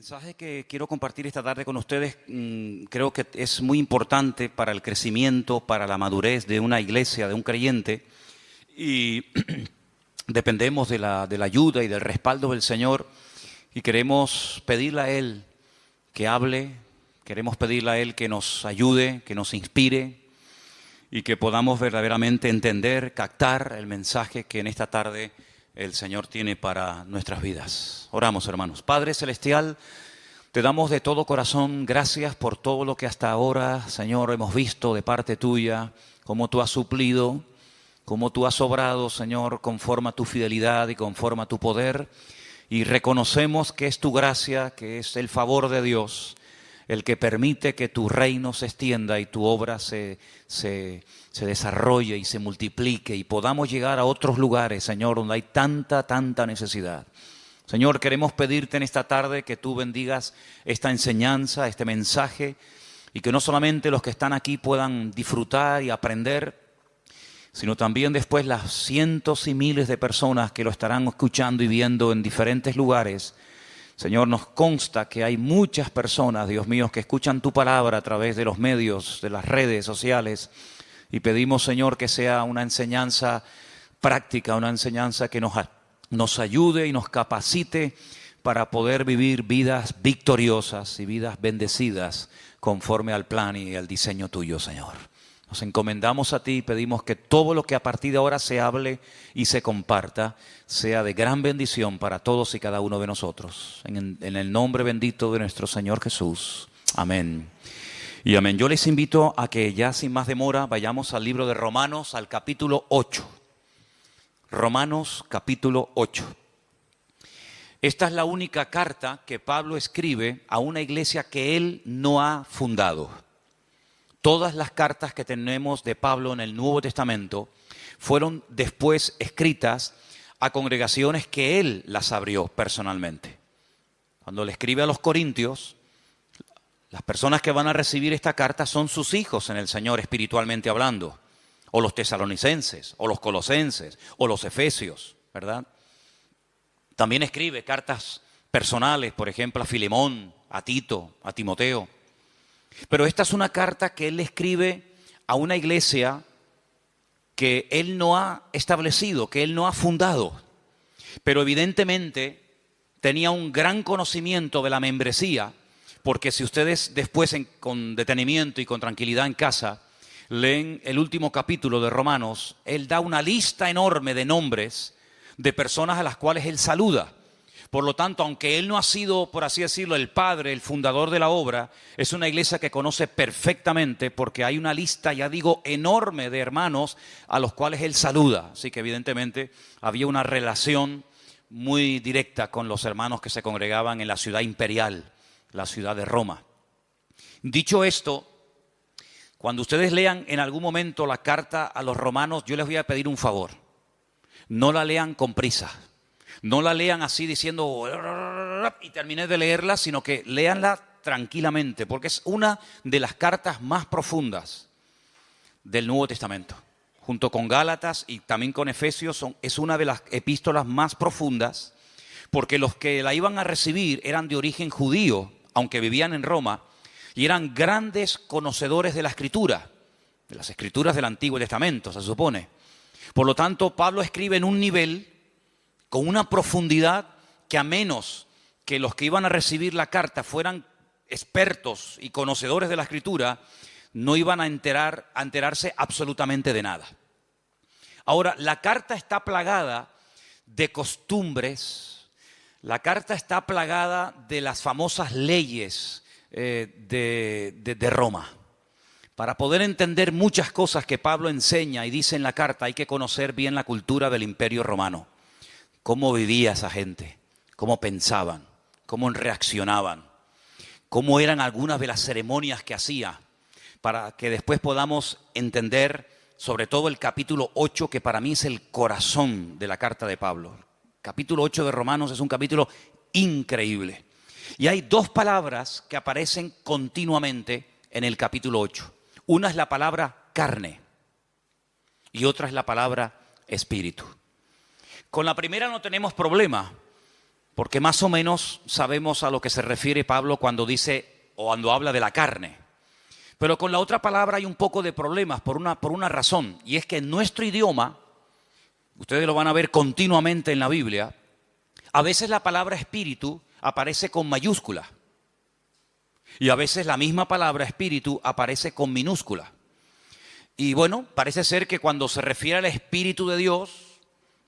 mensaje que quiero compartir esta tarde con ustedes creo que es muy importante para el crecimiento, para la madurez de una iglesia, de un creyente, y dependemos de la ayuda y del respaldo del Señor, y queremos pedirle a Él que hable, queremos pedirle a Él que nos ayude, que nos inspire, y que podamos verdaderamente entender, captar el mensaje que en esta tarde el Señor tiene para nuestras vidas. Oramos, hermanos. Padre Celestial, te damos de todo corazón gracias por todo lo que hasta ahora, Señor, hemos visto de parte tuya, cómo tú has suplido, cómo tú has obrado, Señor, conforme a tu fidelidad y conforme a tu poder. Y reconocemos que es tu gracia, que es el favor de Dios, el que permite que tu reino se extienda y tu obra se desarrolle y se multiplique y podamos llegar a otros lugares, Señor, donde hay tanta necesidad. Señor, queremos pedirte en esta tarde que tú bendigas esta enseñanza, este mensaje, y que no solamente los que están aquí puedan disfrutar y aprender, sino también después las cientos y miles de personas que lo estarán escuchando y viendo en diferentes lugares. Señor, nos consta que hay muchas personas, Dios mío, que escuchan tu palabra a través de los medios, de las redes sociales, y pedimos, Señor, que sea una enseñanza práctica, una enseñanza que nos ayude y nos capacite para poder vivir vidas victoriosas y vidas bendecidas conforme al plan y al diseño tuyo, Señor. Nos encomendamos a ti y pedimos que todo lo que a partir de ahora se hable y se comparta sea de gran bendición para todos y cada uno de nosotros. En el nombre bendito de nuestro Señor Jesús. Amén. Y amén. Yo les invito a que ya sin más demora vayamos al libro de Romanos, al capítulo 8. Romanos capítulo 8. Esta es la única carta que Pablo escribe a una iglesia que él no ha fundado. Todas las cartas que tenemos de Pablo en el Nuevo Testamento fueron después escritas a congregaciones que él las abrió personalmente. Cuando le escribe a los Corintios, las personas que van a recibir esta carta son sus hijos en el Señor espiritualmente hablando, o los tesalonicenses, o los colosenses, o los efesios, ¿verdad? También escribe cartas personales, por ejemplo, a Filemón, a Tito, a Timoteo. Pero esta es una carta que él escribe a una iglesia que él no ha establecido, que él no ha fundado. Pero evidentemente tenía un gran conocimiento de la membresía, porque si ustedes después con detenimiento y con tranquilidad en casa leen el último capítulo de Romanos, él da una lista enorme de nombres de personas a las cuales él saluda. Por lo tanto, aunque él no ha sido, por así decirlo, el padre, el fundador de la obra, es una iglesia que conoce perfectamente porque hay una lista, ya digo, enorme de hermanos a los cuales él saluda. Así que evidentemente había una relación muy directa con los hermanos que se congregaban en la ciudad imperial, la ciudad de Roma. Dicho esto, cuando ustedes lean en algún momento la carta a los romanos, yo les voy a pedir un favor. No la lean con prisa. No la lean así diciendo y terminé de leerla, sino que léanla tranquilamente, porque es una de las cartas más profundas del Nuevo Testamento. Junto con Gálatas y también con Efesios es una de las epístolas más profundas, porque los que la iban a recibir eran de origen judío, aunque vivían en Roma, y eran grandes conocedores de la Escritura, de las Escrituras del Antiguo Testamento, se supone. Por lo tanto, Pablo escribe en un nivel con una profundidad que a menos que los que iban a recibir la carta fueran expertos y conocedores de la Escritura, no iban a enterarse absolutamente de nada. Ahora, la carta está plagada de costumbres, la carta está plagada de las famosas leyes de Roma. Para poder entender muchas cosas que Pablo enseña y dice en la carta, hay que conocer bien la cultura del Imperio Romano. Cómo vivía esa gente, cómo pensaban, cómo reaccionaban, cómo eran algunas de las ceremonias que hacía, para que después podamos entender sobre todo el capítulo 8, que para mí es el corazón de la carta de Pablo. El capítulo 8 de Romanos es un capítulo increíble. Y hay dos palabras que aparecen continuamente en el capítulo 8. Una es la palabra carne y otra es la palabra espíritu. Con la primera no tenemos problema, porque más o menos sabemos a lo que se refiere Pablo cuando dice o cuando habla de la carne. Pero con la otra palabra hay un poco de problemas por una razón, y es que en nuestro idioma, ustedes lo van a ver continuamente en la Biblia, a veces la palabra espíritu aparece con mayúscula y a veces la misma palabra espíritu aparece con minúscula. Y bueno, parece ser que cuando se refiere al Espíritu de Dios,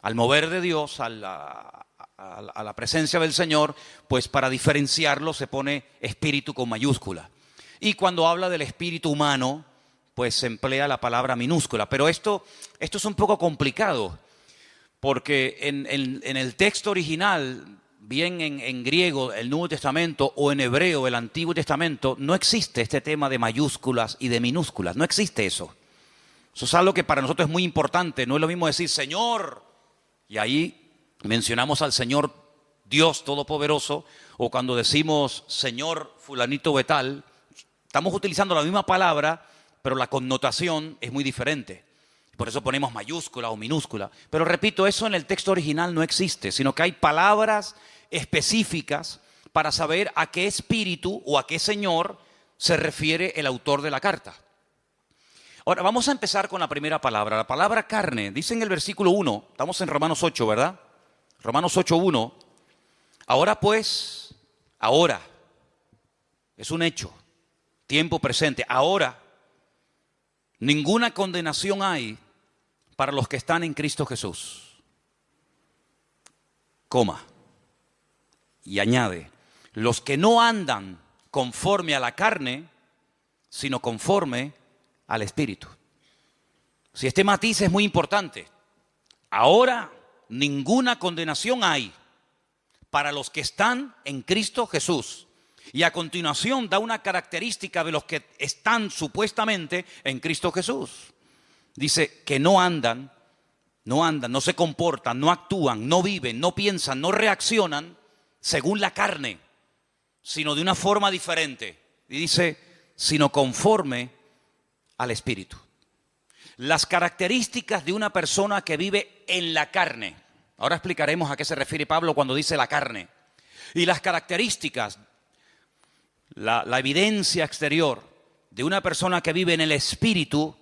al mover de Dios, a la presencia del Señor, pues para diferenciarlo se pone espíritu con mayúscula. Y cuando habla del espíritu humano, pues se emplea la palabra minúscula. Pero esto es un poco complicado, porque en el texto original, bien en griego, el Nuevo Testamento, o en hebreo, el Antiguo Testamento, no existe este tema de mayúsculas y de minúsculas, no existe eso. Eso es algo que para nosotros es muy importante. No es lo mismo decir Señor, y ahí mencionamos al Señor Dios Todopoderoso, o cuando decimos Señor fulanito de tal, estamos utilizando la misma palabra, pero la connotación es muy diferente. Por eso ponemos mayúscula o minúscula. Pero repito, eso en el texto original no existe, sino que hay palabras específicas para saber a qué espíritu o a qué Señor se refiere el autor de la carta. Ahora, vamos a empezar con la primera palabra, la palabra carne. Dice en el versículo 1, estamos en Romanos 8, ¿verdad? Romanos 8:1. Ahora pues, ahora, es un hecho, tiempo presente. Ahora, ninguna condenación hay para los que están en Cristo Jesús. Coma. Y añade, los que no andan conforme a la carne, sino conforme al Espíritu. Si este matiz es muy importante. Ahora ninguna condenación hay para los que están en Cristo Jesús. Y a continuación da una característica de los que están supuestamente en Cristo Jesús. Dice que no andan, no se comportan, no actúan, no viven, no piensan, no reaccionan según la carne, sino de una forma diferente. Y dice, sino conforme al Espíritu. Las características de una persona que vive en la carne. Ahora explicaremos a qué se refiere Pablo cuando dice la carne. Y las características, la evidencia exterior de una persona que vive en el Espíritu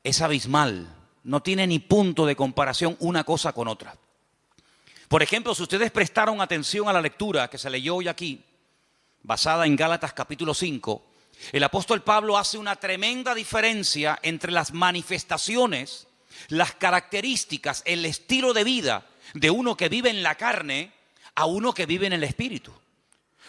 es abismal. No tiene ni punto de comparación una cosa con otra. Por ejemplo, si ustedes prestaron atención a la lectura que se leyó hoy aquí, basada en Gálatas capítulo 5, el apóstol Pablo hace una tremenda diferencia entre las manifestaciones, las características, el estilo de vida de uno que vive en la carne a uno que vive en el Espíritu.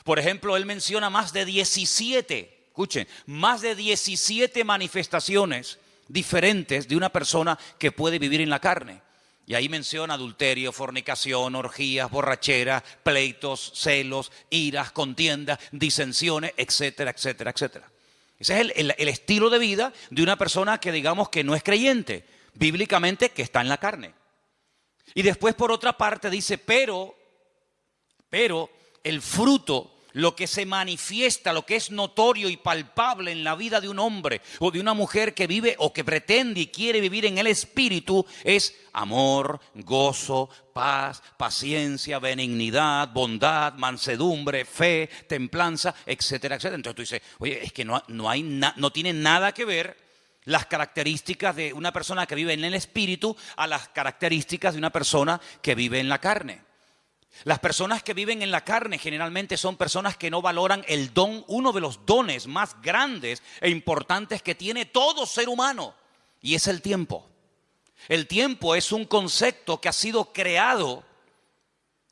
Por ejemplo, él menciona más de 17, escuchen, más de 17 manifestaciones diferentes de una persona que puede vivir en la carne. Y ahí menciona adulterio, fornicación, orgías, borracheras, pleitos, celos, iras, contiendas, disensiones, etcétera, etcétera, etcétera. Ese es el estilo de vida de una persona que digamos que no es creyente, bíblicamente que está en la carne. Y después por otra parte dice, pero el fruto, lo que se manifiesta, lo que es notorio y palpable en la vida de un hombre o de una mujer que vive o que pretende y quiere vivir en el Espíritu es amor, gozo, paz, paciencia, benignidad, bondad, mansedumbre, fe, templanza, etcétera, etcétera. Entonces tú dices, oye, es que no tiene nada que ver las características de una persona que vive en el Espíritu a las características de una persona que vive en la carne. Las personas que viven en la carne generalmente son personas que no valoran el don, uno de los dones más grandes e importantes que tiene todo ser humano, y es el tiempo. El tiempo es un concepto que ha sido creado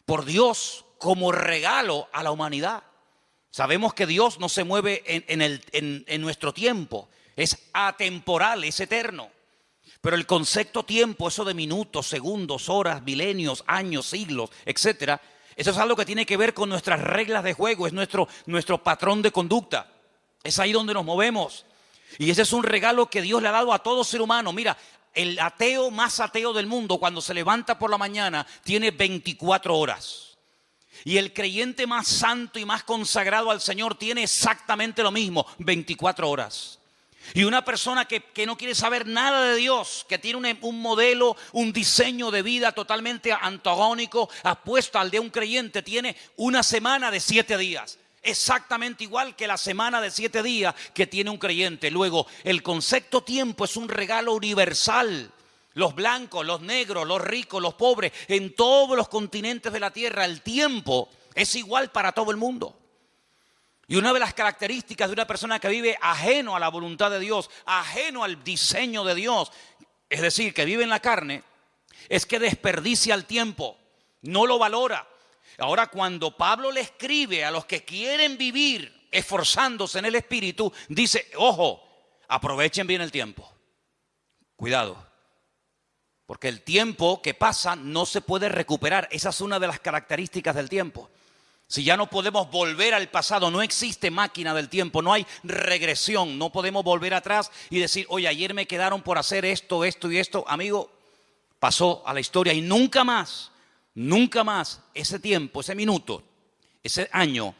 por Dios como regalo a la humanidad. Sabemos que Dios no se mueve en nuestro tiempo, es atemporal, es eterno. Pero el concepto tiempo, eso de minutos, segundos, horas, milenios, años, siglos, etcétera, eso es algo que tiene que ver con nuestras reglas de juego, es nuestro patrón de conducta. Es ahí donde nos movemos. Y ese es un regalo que Dios le ha dado a todo ser humano. Mira, el ateo más ateo del mundo, cuando se levanta por la mañana, tiene 24 horas. Y el creyente más santo y más consagrado al Señor tiene exactamente lo mismo, 24 horas. Y una persona que no quiere saber nada de Dios, que tiene un modelo, un diseño de vida totalmente antagónico, opuesto al de un creyente, tiene una semana de 7 días. Exactamente igual que la semana de 7 días que tiene un creyente. Luego, el concepto tiempo es un regalo universal. Los blancos, los negros, los ricos, los pobres, en todos los continentes de la tierra, el tiempo es igual para todo el mundo. Y una de las características de una persona que vive ajeno a la voluntad de Dios, ajeno al diseño de Dios, es decir, que vive en la carne, es que desperdicia el tiempo, no lo valora. Ahora, cuando Pablo le escribe a los que quieren vivir esforzándose en el Espíritu, dice, ojo, aprovechen bien el tiempo. Cuidado, porque el tiempo que pasa no se puede recuperar. Esa es una de las características del tiempo. Si ya no podemos volver al pasado, no existe máquina del tiempo, no hay regresión, no podemos volver atrás y decir, oye, ayer me quedaron por hacer esto, esto y esto. Amigo, pasó a la historia y nunca más ese tiempo, ese minuto, ese año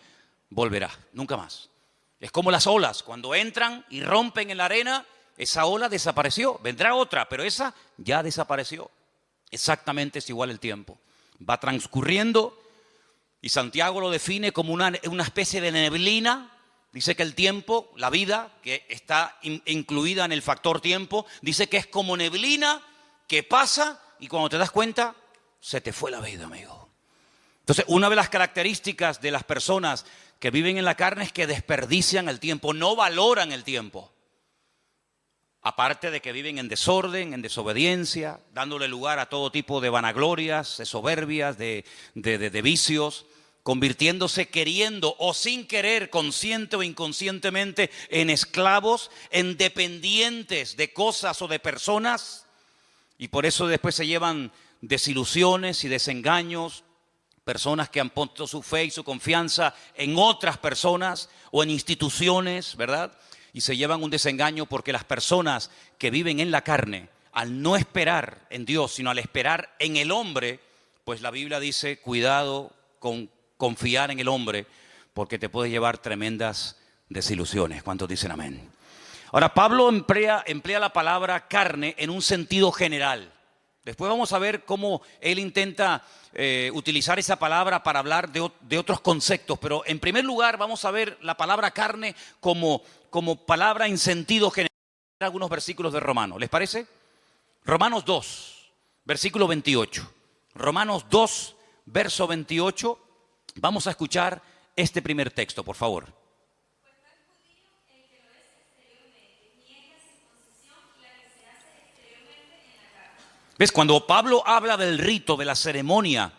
volverá, nunca más. Es como las olas, cuando entran y rompen en la arena, esa ola desapareció, vendrá otra, pero esa ya desapareció. Exactamente es igual el tiempo, va transcurriendo. Y Santiago lo define como una especie de neblina. Dice que el tiempo, la vida, que está incluida en el factor tiempo, dice que es como neblina que pasa y cuando te das cuenta, se te fue la vida, amigo. Entonces, una de las características de las personas que viven en la carne es que desperdician el tiempo, no valoran el tiempo. Aparte de que viven en desorden, en desobediencia, dándole lugar a todo tipo de vanaglorias, de soberbias, de vicios, convirtiéndose queriendo o sin querer, consciente o inconscientemente, en esclavos, en dependientes de cosas o de personas. Y por eso después se llevan desilusiones y desengaños, personas que han puesto su fe y su confianza en otras personas o en instituciones, ¿verdad? Y se llevan un desengaño porque las personas que viven en la carne, al no esperar en Dios, sino al esperar en el hombre, pues la Biblia dice, cuidado con confiar en el hombre, porque te puede llevar tremendas desilusiones. ¿Cuántos dicen amén? Ahora, Pablo emplea la palabra carne en un sentido general. Después vamos a ver cómo él intenta utilizar esa palabra para hablar de otros conceptos. Pero en primer lugar vamos a ver la palabra carne como palabra en sentido general. Algunos versículos de Romanos, ¿les parece? Romanos 2, versículo 28. Romanos 2, verso 28. Vamos a escuchar este primer texto, por favor. ¿Ves? Cuando Pablo habla del rito, de la ceremonia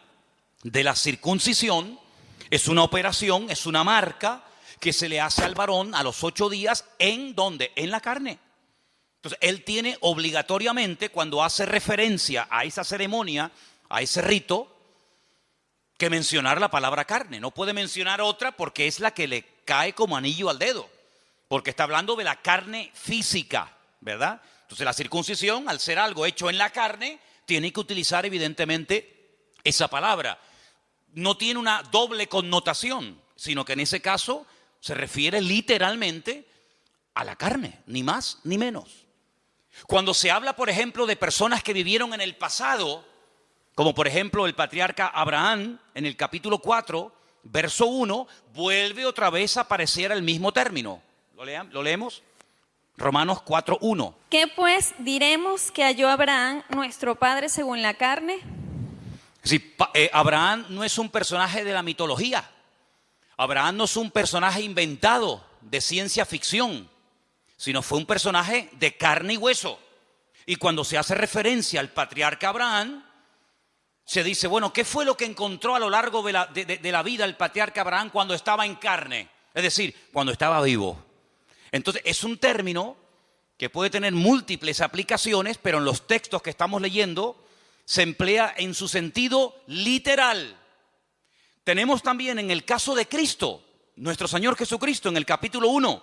de la circuncisión, es una operación, es una marca que se le hace al varón a los 8 días. ¿En dónde? En la carne. Entonces, él tiene obligatoriamente, cuando hace referencia a esa ceremonia, a ese rito, que mencionar la palabra carne. No puede mencionar otra porque es la que le cae como anillo al dedo. Porque está hablando de la carne física, ¿verdad? Entonces la circuncisión, al ser algo hecho en la carne, tiene que utilizar evidentemente esa palabra. No tiene una doble connotación, sino que en ese caso se refiere literalmente a la carne, ni más ni menos. Cuando se habla, por ejemplo, de personas que vivieron en el pasado, como por ejemplo el patriarca Abraham, en el capítulo 4, verso 1, vuelve otra vez a aparecer el mismo término. ¿Lo leemos? Romanos 4, 1. ¿Qué pues diremos que halló Abraham, nuestro padre, según la carne? Sí, Abraham no es un personaje de la mitología. Abraham no es un personaje inventado de ciencia ficción, sino fue un personaje de carne y hueso. Y cuando se hace referencia al patriarca Abraham, se dice, bueno, ¿qué fue lo que encontró a lo largo de la vida el patriarca Abraham cuando estaba en carne? Es decir, cuando estaba vivo. Entonces, es un término que puede tener múltiples aplicaciones, pero en los textos que estamos leyendo se emplea en su sentido literal. Tenemos también en el caso de Cristo, nuestro Señor Jesucristo, en el capítulo 1,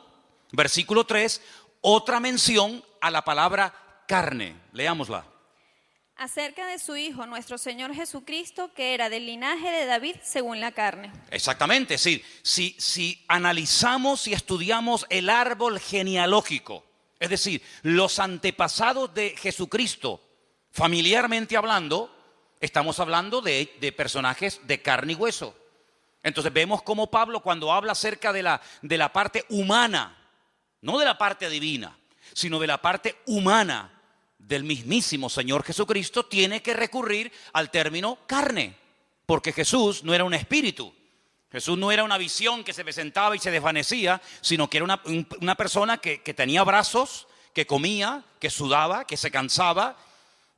versículo 3, otra mención a la palabra carne. Leámosla. Acerca de su Hijo, nuestro Señor Jesucristo, que era del linaje de David según la carne. Exactamente, es decir, si analizamos y estudiamos el árbol genealógico Es decir, los antepasados de Jesucristo, familiarmente hablando, estamos hablando de personajes de carne y hueso. Entonces vemos cómo Pablo, cuando habla acerca de la parte humana, no de la parte divina, sino de la parte humana del mismísimo Señor Jesucristo, tiene que recurrir al término carne, porque Jesús no era un espíritu. Jesús no era una visión que se presentaba y se desvanecía, sino que era una persona que tenía brazos, que comía, que sudaba, que se cansaba,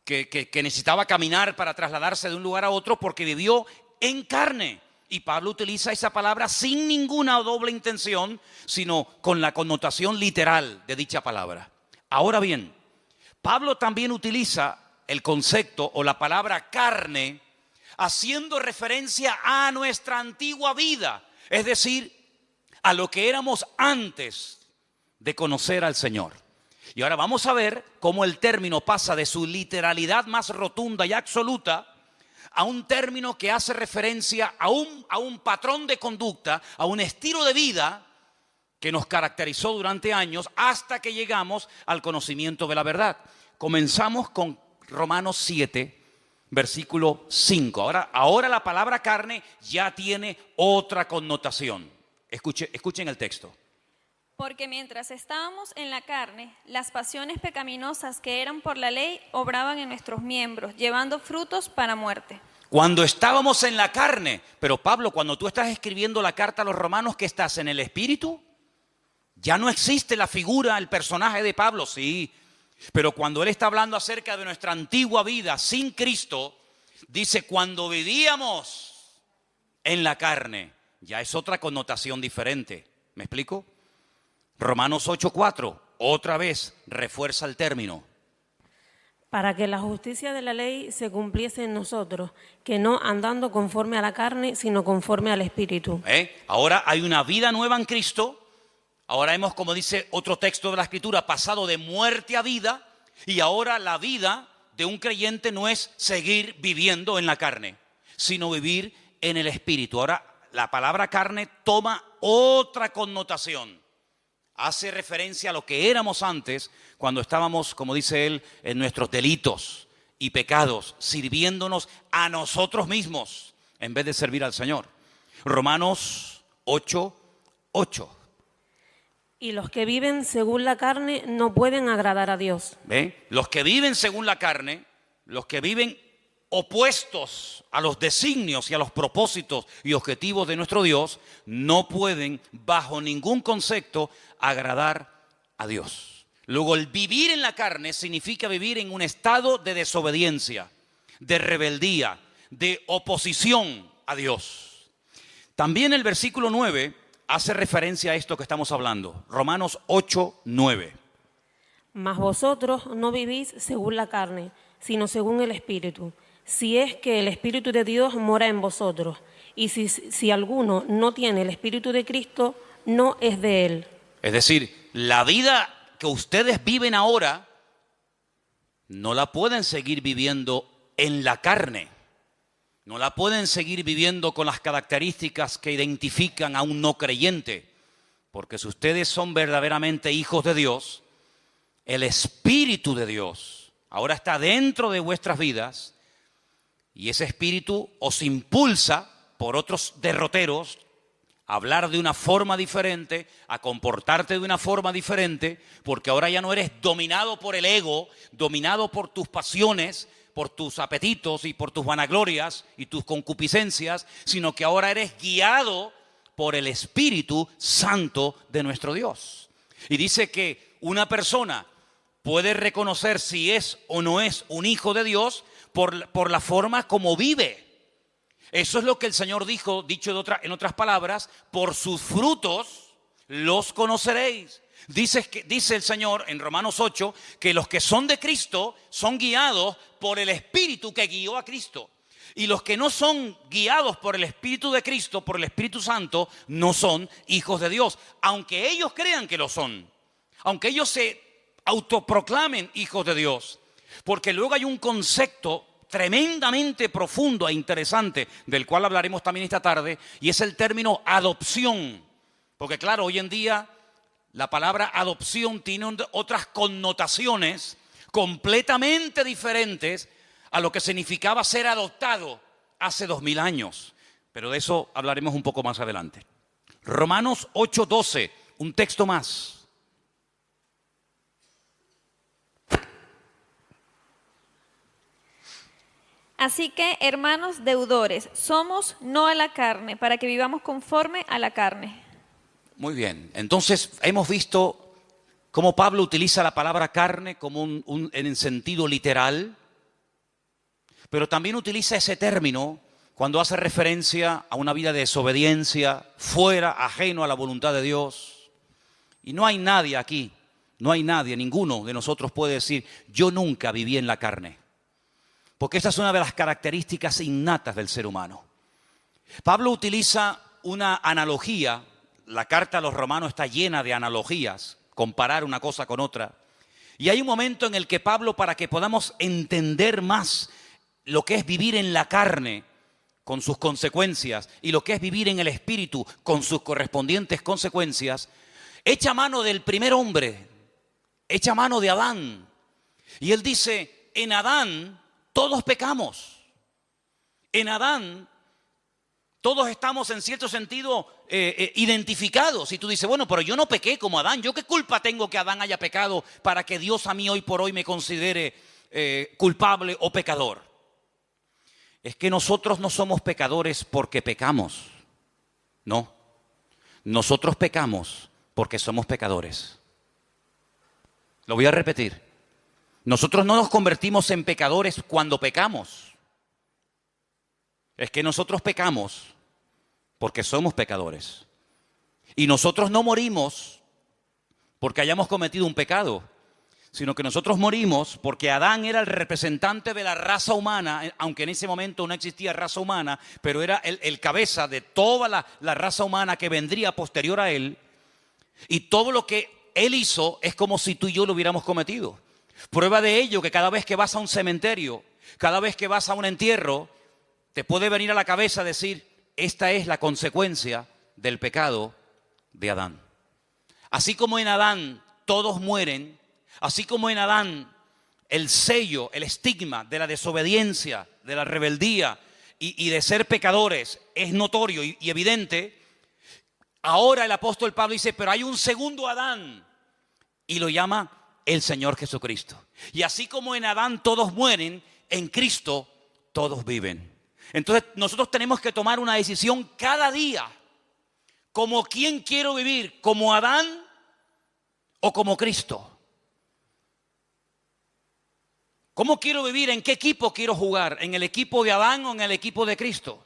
que necesitaba caminar para trasladarse de un lugar a otro porque vivió en carne. Y Pablo utiliza esa palabra sin ninguna doble intención, sino con la connotación literal de dicha palabra. Ahora bien, Pablo también utiliza el concepto o la palabra carne haciendo referencia a nuestra antigua vida, es decir, a lo que éramos antes de conocer al Señor. Y ahora vamos a ver cómo el término pasa de su literalidad más rotunda y absoluta a un término que hace referencia a un patrón de conducta, a un estilo de vida que nos caracterizó durante años hasta que llegamos al conocimiento de la verdad. Comenzamos con Romanos 7, versículo 5. Ahora la palabra carne ya tiene otra connotación. Escuchen el texto. Porque mientras estábamos en la carne, las pasiones pecaminosas que eran por la ley obraban en nuestros miembros, llevando frutos para muerte. Cuando estábamos en la carne, pero Pablo, cuando tú estás escribiendo la carta a los romanos, ¿qué estás en el espíritu? Ya no existe la figura, el personaje de Pablo, sí. Pero cuando él está hablando acerca de nuestra antigua vida sin Cristo, dice cuando vivíamos en la carne, ya es otra connotación diferente. ¿Me explico? Romanos 8:4, otra vez refuerza el término. Para que la justicia de la ley se cumpliese en nosotros, que no andando conforme a la carne, sino conforme al Espíritu. Ahora hay una vida nueva en Cristo. Ahora hemos, como dice otro texto de la Escritura, pasado de muerte a vida. Y ahora la vida de un creyente no es seguir viviendo en la carne, sino vivir en el Espíritu. Ahora la palabra carne toma otra connotación. Hace referencia a lo que éramos antes cuando estábamos, como dice él, en nuestros delitos y pecados, sirviéndonos a nosotros mismos en vez de servir al Señor. Romanos 8:8. Y los que viven según la carne no pueden agradar a Dios. ¿Ve? Los que viven según la carne, los que viven opuestos a los designios y a los propósitos y objetivos de nuestro Dios, no pueden bajo ningún concepto agradar a Dios. Luego, el vivir en la carne significa vivir en un estado de desobediencia, de rebeldía, de oposición a Dios. También el versículo 9 hace referencia a esto que estamos hablando. Romanos 8:9. Mas vosotros no vivís según la carne, sino según el Espíritu, si es que el Espíritu de Dios mora en vosotros. Y si alguno no tiene el Espíritu de Cristo, no es de él. Es decir, la vida que ustedes viven ahora no la pueden seguir viviendo en la carne. No la pueden seguir viviendo con las características que identifican a un no creyente. Porque si ustedes son verdaderamente hijos de Dios, el Espíritu de Dios ahora está dentro de vuestras vidas y ese Espíritu os impulsa por otros derroteros a hablar de una forma diferente, a comportarte de una forma diferente, porque ahora ya no eres dominado por el ego, dominado por tus pasiones, por tus apetitos y por tus vanaglorias y tus concupiscencias, sino que ahora eres guiado por el Espíritu Santo de nuestro Dios. Y dice que una persona puede reconocer si es o no es un hijo de Dios por la forma como vive. Eso es lo que el Señor dijo, dicho en otras palabras, por sus frutos los conoceréis. Dice el Señor en Romanos 8 que los que son de Cristo son guiados por el Espíritu que guió a Cristo. Y los que no son guiados por el Espíritu de Cristo, por el Espíritu Santo, no son hijos de Dios. Aunque ellos crean que lo son. Aunque ellos se autoproclamen hijos de Dios. Porque luego hay un concepto tremendamente profundo e interesante, del cual hablaremos también esta tarde, y es el término adopción. Porque claro, hoy en día La palabra adopción tiene otras connotaciones completamente diferentes a lo que significaba ser adoptado hace 2000 años. Pero de eso hablaremos un poco más adelante. Romanos 8:12, un texto más. Así que, hermanos deudores, somos no a la carne, para que vivamos conforme a la carne. Muy bien, entonces hemos visto cómo Pablo utiliza la palabra carne como en sentido literal, pero también utiliza ese término cuando hace referencia a una vida de desobediencia, fuera, ajeno a la voluntad de Dios. Y no hay nadie aquí, no hay nadie, ninguno de nosotros puede decir, yo nunca viví en la carne. Porque esa es una de las características innatas del ser humano. Pablo utiliza una analogía, la carta a los Romanos está llena de analogías, comparar una cosa con otra. Y hay un momento en el que Pablo, para que podamos entender más lo que es vivir en la carne con sus consecuencias y lo que es vivir en el espíritu con sus correspondientes consecuencias, echa mano del primer hombre, echa mano de Adán. Y él dice, en Adán todos pecamos. En Adán todos estamos en cierto sentido identificados. Y tú dices, bueno, pero yo no pequé como Adán. ¿Yo qué culpa tengo que Adán haya pecado para que Dios a mí hoy por hoy me considere culpable o pecador? Es que nosotros no somos pecadores porque pecamos. No. Nosotros pecamos porque somos pecadores. Lo voy a repetir. Nosotros no nos convertimos en pecadores cuando pecamos. Es que nosotros pecamos porque somos pecadores. Y nosotros no morimos porque hayamos cometido un pecado, sino que nosotros morimos porque Adán era el representante de la raza humana, aunque en ese momento no existía raza humana, pero era el cabeza de toda la raza humana que vendría posterior a él. Y todo lo que él hizo es como si tú y yo lo hubiéramos cometido. Prueba de ello que cada vez que vas a un cementerio, cada vez que vas a un entierro, te puede venir a la cabeza decir, esta es la consecuencia del pecado de Adán. Así como en Adán todos mueren, así como en Adán el sello, el estigma de la desobediencia, de la rebeldía y de ser pecadores es notorio y evidente, ahora el apóstol Pablo dice, pero hay un segundo Adán y lo llama el Señor Jesucristo. Y así como en Adán todos mueren, en Cristo todos viven. Entonces nosotros tenemos que tomar una decisión cada día. ¿Como quién quiero vivir? ¿Como Adán o como Cristo? ¿Cómo quiero vivir? ¿En qué equipo quiero jugar? ¿En el equipo de Adán o en el equipo de Cristo?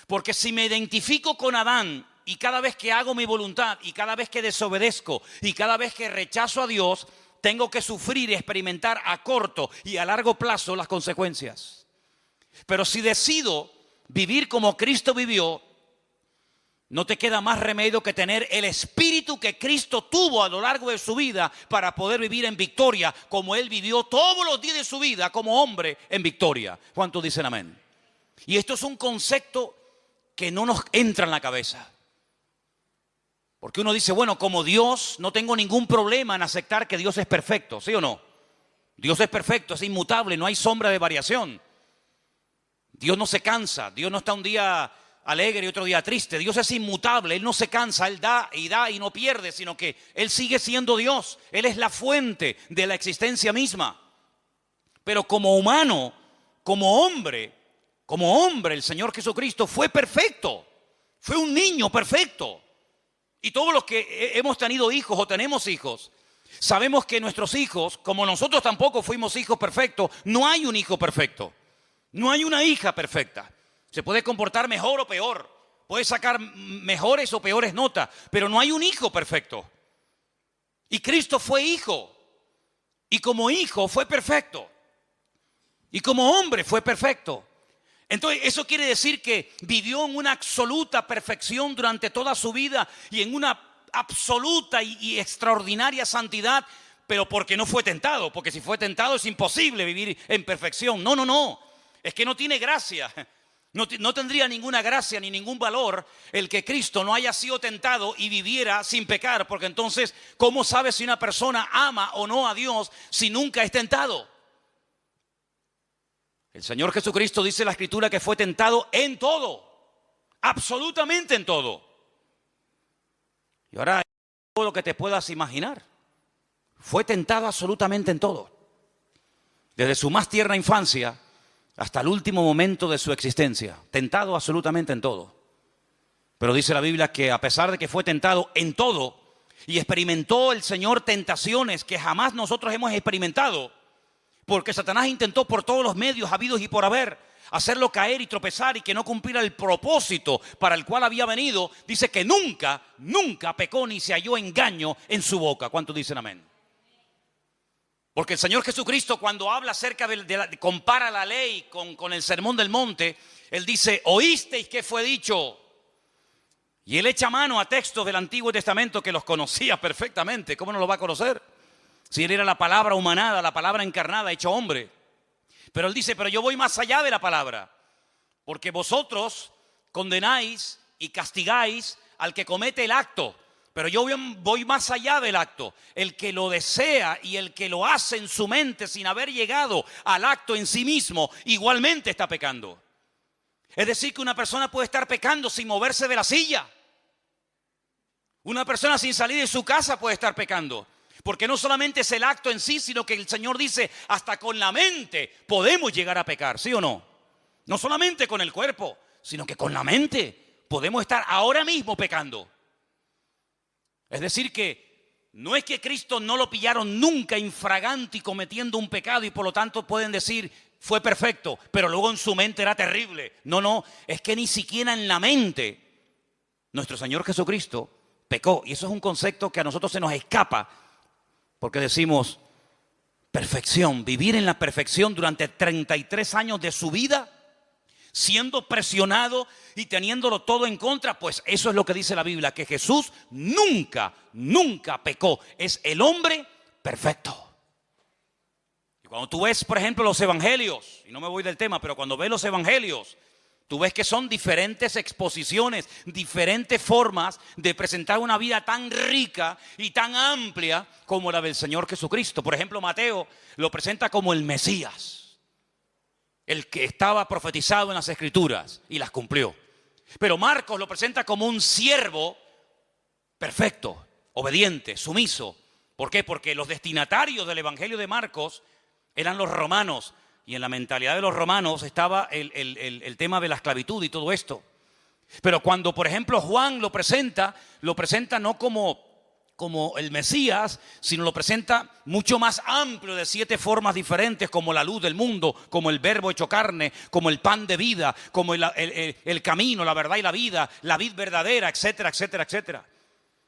Porque si me identifico con Adán y cada vez que hago mi voluntad y cada vez que desobedezco y cada vez que rechazo a Dios, tengo que sufrir y experimentar a corto y a largo plazo las consecuencias. Pero si decido vivir como Cristo vivió, no te queda más remedio que tener el espíritu que Cristo tuvo a lo largo de su vida para poder vivir en victoria, como Él vivió todos los días de su vida como hombre en victoria. ¿Cuántos dicen amén? Y esto es un concepto que no nos entra en la cabeza. Porque uno dice, bueno, como Dios, no tengo ningún problema en aceptar que Dios es perfecto, ¿sí o no? Dios es perfecto, es inmutable, no hay sombra de variación. Dios no se cansa, Dios no está un día alegre y otro día triste. Dios es inmutable, Él no se cansa, Él da y no pierde, sino que Él sigue siendo Dios. Él es la fuente de la existencia misma. Pero como humano, como hombre, el Señor Jesucristo fue perfecto. Fue un niño perfecto. Y todos los que hemos tenido hijos o tenemos hijos, sabemos que nuestros hijos, como nosotros tampoco fuimos hijos perfectos, no hay un hijo perfecto. No hay una hija perfecta. Se puede comportar mejor o peor. Puede sacar mejores o peores notas. Pero no hay un hijo perfecto. Y Cristo fue hijo. Y como hijo fue perfecto. Y como hombre fue perfecto. Entonces eso quiere decir que vivió en una absoluta perfección durante toda su vida. Y en una absoluta y extraordinaria santidad. Pero porque no fue tentado. Porque si fue tentado es imposible vivir en perfección. No. Es que no tiene gracia. No tendría ninguna gracia ni ningún valor el que Cristo no haya sido tentado y viviera sin pecar, porque entonces, ¿cómo sabe si una persona ama o no a Dios si nunca es tentado? El Señor Jesucristo dice en la Escritura que fue tentado en todo, absolutamente en todo. Y ahora, todo lo que te puedas imaginar, fue tentado absolutamente en todo. Desde su más tierna infancia hasta el último momento de su existencia, tentado absolutamente en todo. Pero dice la Biblia que a pesar de que fue tentado en todo y experimentó el Señor tentaciones que jamás nosotros hemos experimentado, porque Satanás intentó por todos los medios habidos y por haber hacerlo caer y tropezar y que no cumpliera el propósito para el cual había venido, dice que nunca pecó ni se halló engaño en su boca. ¿Cuántos dicen amén? Porque el Señor Jesucristo, cuando habla acerca compara la ley con el sermón del monte, Él dice, oísteis que fue dicho. Y Él echa mano a textos del Antiguo Testamento que los conocía perfectamente. ¿Cómo no lo va a conocer? Si Él era la palabra humanada, la palabra encarnada, hecho hombre. Pero Él dice, pero yo voy más allá de la palabra. Porque vosotros condenáis y castigáis al que comete el acto. Pero yo voy más allá del acto. El que lo desea y el que lo hace en su mente sin haber llegado al acto en sí mismo, igualmente está pecando. Es decir, que una persona puede estar pecando sin moverse de la silla. Una persona sin salir de su casa puede estar pecando. Porque no solamente es el acto en sí, sino que el Señor dice, hasta con la mente podemos llegar a pecar, ¿sí o no? No solamente con el cuerpo, sino que con la mente podemos estar ahora mismo pecando. Es decir que no es que Cristo no lo pillaron nunca infragante y cometiendo un pecado y por lo tanto pueden decir fue perfecto, pero luego en su mente era terrible. No, es que ni siquiera en la mente nuestro Señor Jesucristo pecó. Y eso es un concepto que a nosotros se nos escapa porque decimos perfección, vivir en la perfección durante 33 años de su vida, siendo presionado y teniéndolo todo en contra, pues eso es lo que dice la Biblia, que Jesús nunca pecó. Es el hombre perfecto. Y cuando tú ves, por ejemplo, los evangelios, y no me voy del tema, pero cuando ves los evangelios, tú ves que son diferentes exposiciones, diferentes formas de presentar una vida tan rica y tan amplia como la del Señor Jesucristo. Por ejemplo, Mateo lo presenta como el Mesías, el que estaba profetizado en las Escrituras y las cumplió. Pero Marcos lo presenta como un siervo perfecto, obediente, sumiso. ¿Por qué? Porque los destinatarios del Evangelio de Marcos eran los romanos. Y en la mentalidad de los romanos estaba el tema de la esclavitud y todo esto. Pero cuando, por ejemplo, Juan lo presenta no como el Mesías, sino lo presenta mucho más amplio, de 7 formas diferentes, como la luz del mundo, como el verbo hecho carne, como el pan de vida, como el camino, la verdad y la vida, la vid verdadera, etcétera, etcétera, etcétera.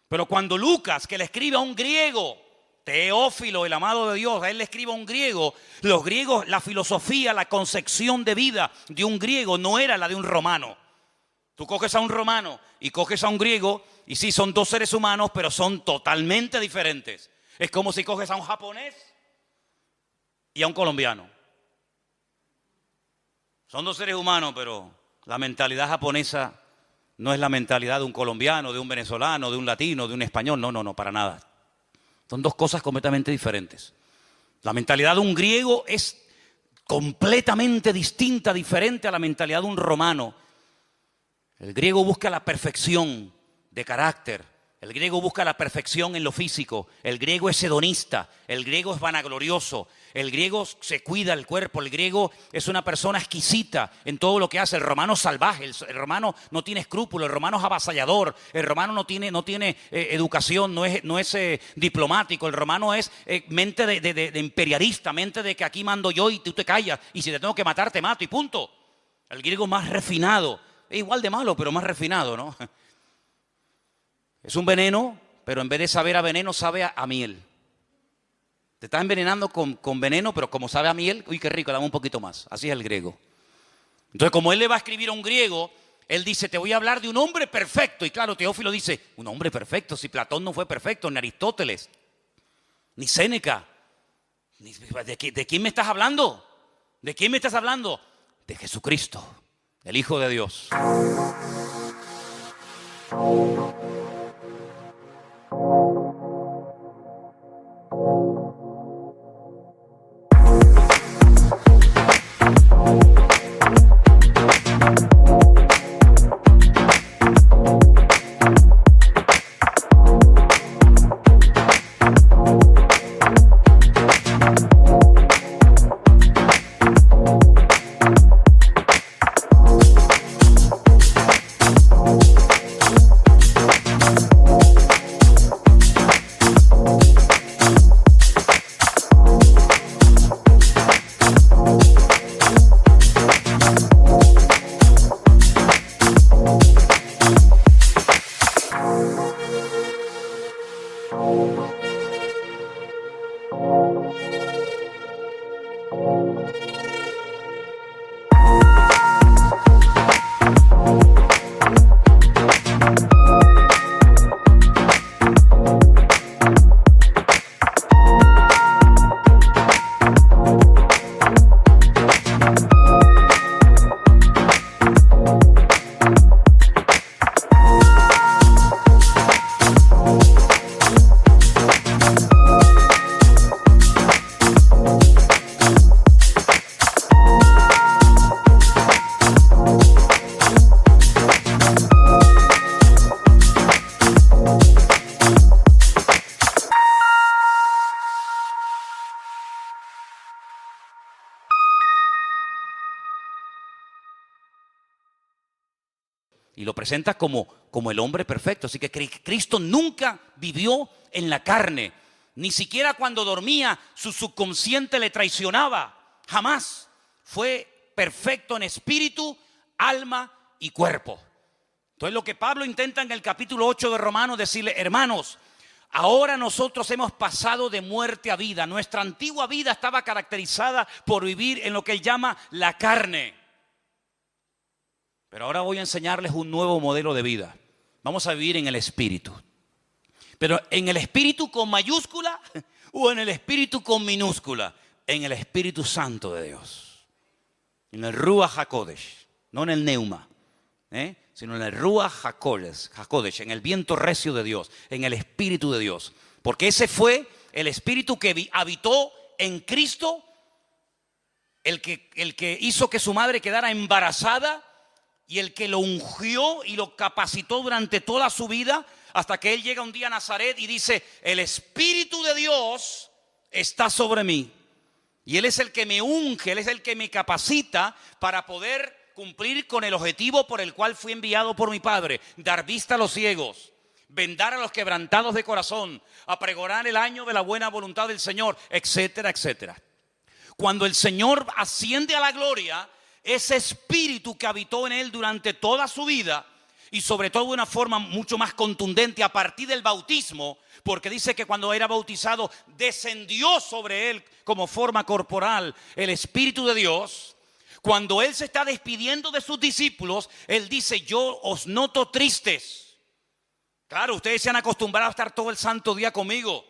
Pero cuando Lucas, que le escribe a un griego, Teófilo, el amado de Dios, a él le escribe a un griego. Los griegos, la filosofía, la concepción de vida de un griego no era la de un romano. Tú coges a un romano y coges a un griego y sí, son 2 seres humanos, pero son totalmente diferentes. Es como si coges a un japonés y a un colombiano. Son 2 seres humanos, pero la mentalidad japonesa no es la mentalidad de un colombiano, de un venezolano, de un latino, de un español. No, para nada. Son 2 cosas completamente diferentes. La mentalidad de un griego es completamente distinta, diferente a la mentalidad de un romano. El griego busca la perfección de carácter. El griego busca la perfección en lo físico. El griego es hedonista. El griego es vanaglorioso. El griego se cuida el cuerpo. El griego es una persona exquisita en todo lo que hace. El romano es salvaje. El romano no tiene escrúpulos. El romano es avasallador. El romano no tiene educación. No es diplomático. El romano es mente de imperialista. Mente de que aquí mando yo y tú te callas. Y si te tengo que matar, te mato y punto. El griego más refinado. Es igual de malo, pero más refinado, ¿no? Es un veneno, pero en vez de saber a veneno, sabe a miel. Te está envenenando con veneno, pero como sabe a miel, uy, qué rico, dame un poquito más. Así es el griego. Entonces, como él le va a escribir a un griego, él dice, te voy a hablar de un hombre perfecto. Y claro, Teófilo dice, un hombre perfecto, si Platón no fue perfecto, ni Aristóteles, ni Séneca. ¿De quién me estás hablando? ¿De quién me estás hablando? De Jesucristo. el Hijo de Dios. Y lo presenta como el hombre perfecto. Así que Cristo nunca vivió en la carne. Ni siquiera cuando dormía su subconsciente le traicionaba. Jamás. Fue perfecto en espíritu, alma y cuerpo. Entonces lo que Pablo intenta en el capítulo 8 de Romanos decirle: hermanos, ahora nosotros hemos pasado de muerte a vida. Nuestra antigua vida estaba caracterizada por vivir en lo que él llama la carne. Pero ahora voy a enseñarles un nuevo modelo de vida. Vamos a vivir en el Espíritu. Pero en el Espíritu con mayúscula o en el Espíritu con minúscula. En el Espíritu Santo de Dios. En el Ruach HaKodesh. No en el Neuma. Sino en el Ruach HaKodesh. En el viento recio de Dios. En el Espíritu de Dios. Porque ese fue el Espíritu que habitó en Cristo. El que hizo que su madre quedara embarazada. Y el que lo ungió y lo capacitó durante toda su vida, hasta que él llega un día a Nazaret y dice: el Espíritu de Dios está sobre mí. Y él es el que me unge, él es el que me capacita para poder cumplir con el objetivo por el cual fui enviado por mi Padre: dar vista a los ciegos, vendar a los quebrantados de corazón, a pregonar el año de la buena voluntad del Señor, etcétera, etcétera. Cuando el Señor asciende a la gloria, ese espíritu que habitó en él durante toda su vida, y sobre todo de una forma mucho más contundente a partir del bautismo, porque dice que cuando era bautizado descendió sobre él como forma corporal el Espíritu de Dios. Cuando él se está despidiendo de sus discípulos, él dice: yo os noto tristes. Claro, ustedes se han acostumbrado a estar todo el santo día conmigo.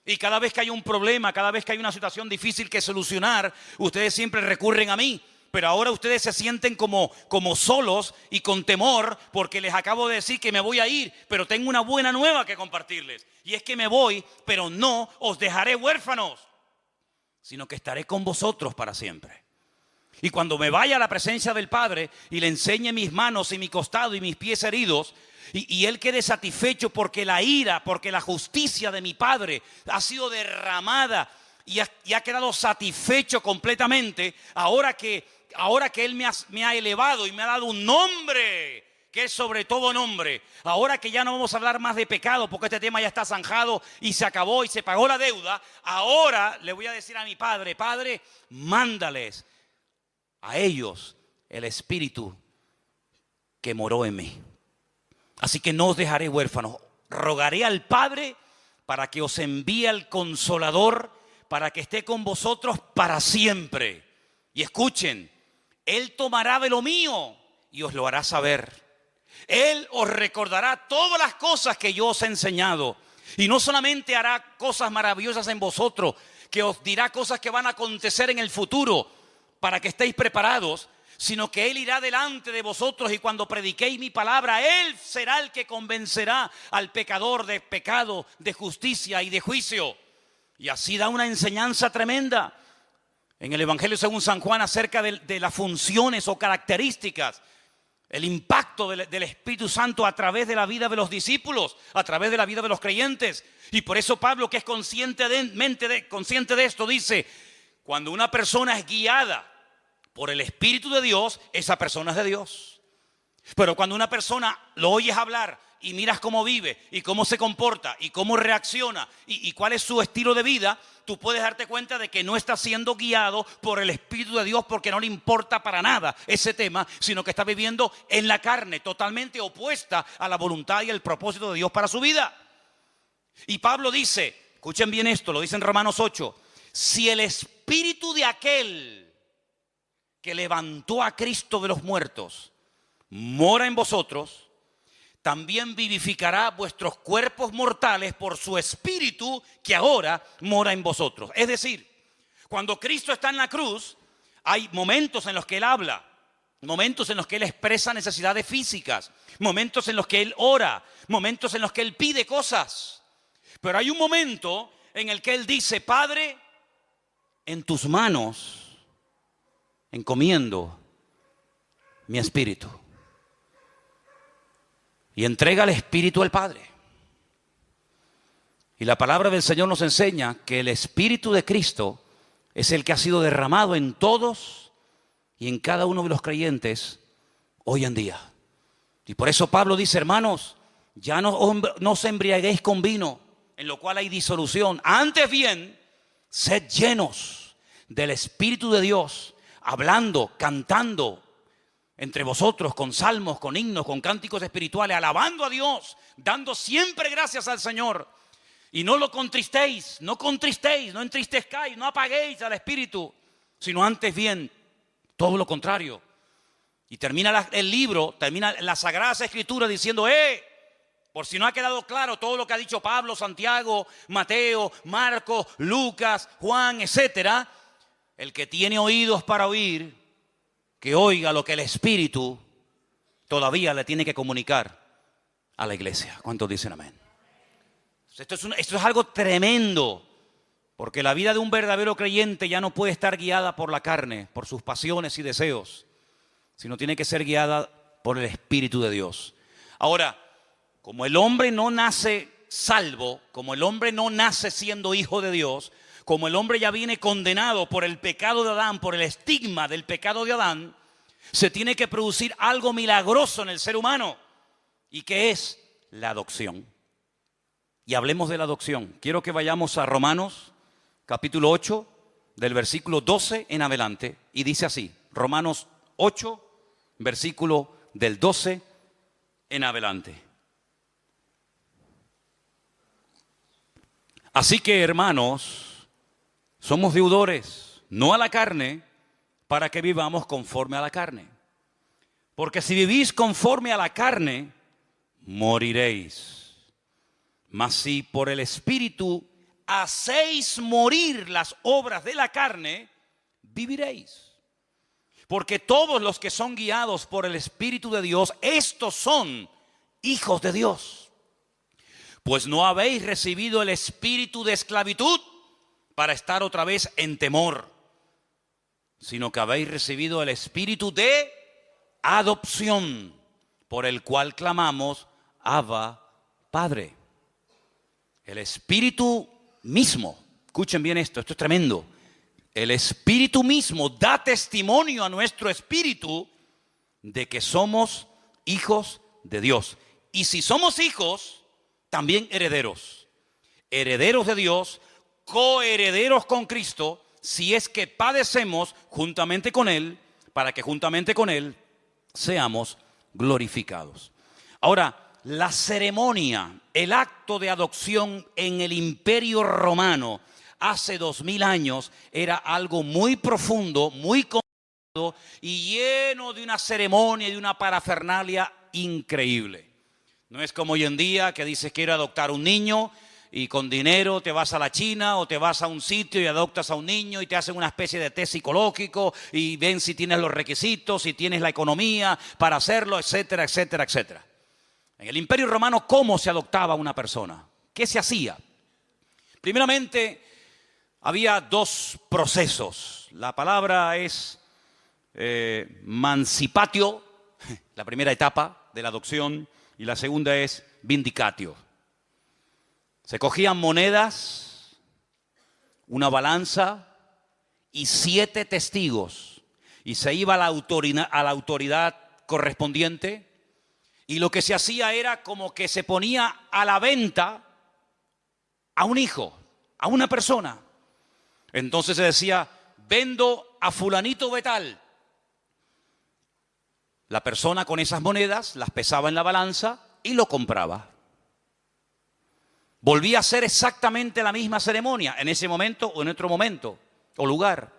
Y cada vez que hay un problema, cada vez que hay una situación difícil que solucionar, ustedes siempre recurren a mí. Pero ahora ustedes se sienten como solos y con temor, porque les acabo de decir que me voy a ir, pero tengo una buena nueva que compartirles. Y es que me voy, pero no os dejaré huérfanos, sino que estaré con vosotros para siempre. Y cuando me vaya a la presencia del Padre y le enseñe mis manos y mi costado y mis pies heridos, y él quede satisfecho porque la ira, porque la justicia de mi Padre ha sido derramada y ha quedado satisfecho completamente, ahora que él me ha elevado y me ha dado un nombre que es sobre todo nombre. Ahora que ya no vamos a hablar más de pecado, porque este tema ya está zanjado y se acabó y se pagó la deuda. Ahora le voy a decir a mi Padre: Padre, mándales a ellos el Espíritu que moró en mí. Así que no os dejaré huérfanos. Rogaré al Padre para que os envíe al Consolador, para que esté con vosotros para siempre. Y escuchen: Él tomará de lo mío y os lo hará saber. Él os recordará todas las cosas que yo os he enseñado. Y no solamente hará cosas maravillosas en vosotros, que os dirá cosas que van a acontecer en el futuro para que estéis preparados, sino que Él irá delante de vosotros y cuando prediquéis mi palabra, Él será el que convencerá al pecador de pecado, de justicia y de juicio. Y así da una enseñanza tremenda en el Evangelio según San Juan acerca de las funciones o características, el impacto del Espíritu Santo a través de la vida de los discípulos, a través de la vida de los creyentes. Y por eso Pablo, que es consciente de esto, dice: cuando una persona es guiada por el Espíritu de Dios, esa persona es de Dios. Pero cuando una persona lo oyes hablar y miras cómo vive y cómo se comporta y cómo reacciona y cuál es su estilo de vida, tú puedes darte cuenta de que no está siendo guiado por el Espíritu de Dios, porque no le importa para nada ese tema, sino que está viviendo en la carne, totalmente opuesta a la voluntad y el propósito de Dios para su vida. Y Pablo dice, escuchen bien esto, lo dice en Romanos 8, si el Espíritu de aquel que levantó a Cristo de los muertos mora en vosotros, también vivificará vuestros cuerpos mortales por su Espíritu que ahora mora en vosotros. Es decir, cuando Cristo está en la cruz, hay momentos en los que Él habla, momentos en los que Él expresa necesidades físicas, momentos en los que Él ora, momentos en los que Él pide cosas. Pero hay un momento en el que Él dice: Padre, en tus manos encomiendo mi espíritu. Y entrega el Espíritu al Padre. Y la palabra del Señor nos enseña que el Espíritu de Cristo es el que ha sido derramado en todos y en cada uno de los creyentes hoy en día. Y por eso Pablo dice: hermanos, ya no os embriaguéis con vino, en lo cual hay disolución. Antes bien, sed llenos del Espíritu de Dios, hablando, cantando entre vosotros con salmos, con himnos, con cánticos espirituales, alabando a Dios, dando siempre gracias al Señor. Y no lo contristéis, no entristezcáis, no apaguéis al Espíritu, sino antes bien, todo lo contrario. Y termina el libro, termina la Sagrada Escritura diciendo: por si no ha quedado claro todo lo que ha dicho Pablo, Santiago, Mateo, Marcos, Lucas, Juan, etcétera, el que tiene oídos para oír, que oiga lo que el Espíritu todavía le tiene que comunicar a la iglesia. ¿Cuántos dicen amén? Esto es algo tremendo, porque la vida de un verdadero creyente ya no puede estar guiada por la carne, por sus pasiones y deseos, sino tiene que ser guiada por el Espíritu de Dios. Ahora, como el hombre no nace salvo, como el hombre no nace siendo hijo de Dios, como el hombre ya viene condenado por el pecado de Adán, por el estigma del pecado de Adán, se tiene que producir algo milagroso en el ser humano, y que es la adopción. Y hablemos de la adopción. Quiero que vayamos a Romanos capítulo 8, del versículo 12 en adelante, y dice así, Romanos 8, versículo del 12 en adelante. Así que, hermanos, somos deudores, no a la carne, para que vivamos conforme a la carne. Porque si vivís conforme a la carne, moriréis. Mas si por el Espíritu hacéis morir las obras de la carne, viviréis. Porque todos los que son guiados por el Espíritu de Dios, estos son hijos de Dios. Pues no habéis recibido el espíritu de esclavitud para estar otra vez en temor, sino que habéis recibido el espíritu de adopción, por el cual clamamos: Abba, Padre. El Espíritu mismo, escuchen bien esto es tremendo, el Espíritu mismo da testimonio a nuestro espíritu de que somos hijos de Dios. Y si somos hijos, también herederos, herederos de Dios, coherederos con Cristo, si es que padecemos juntamente con Él, para que juntamente con Él seamos glorificados. Ahora, la ceremonia, el acto de adopción en el Imperio Romano hace 2000 años era algo muy profundo, muy complicado y lleno de una ceremonia y de una parafernalia increíble. No es como hoy en día que dices quiero adoptar un niño y con dinero te vas a la China o te vas a un sitio y adoptas a un niño y te hacen una especie de test psicológico y ven si tienes los requisitos, si tienes la economía para hacerlo, etcétera, etcétera, etcétera. En el Imperio Romano, ¿cómo se adoptaba a una persona? ¿Qué se hacía? Primeramente, había dos procesos. La palabra es mancipatio, la primera etapa de la adopción, y la segunda es vindicatio. Se cogían monedas, una balanza y 7 testigos, y se iba a la autoridad correspondiente, y lo que se hacía era como que se ponía a la venta a un hijo, a una persona. Entonces se decía, vendo a fulanito de tal. La persona con esas monedas las pesaba en la balanza y lo compraba. Volvía a ser exactamente la misma ceremonia en ese momento o en otro momento o lugar.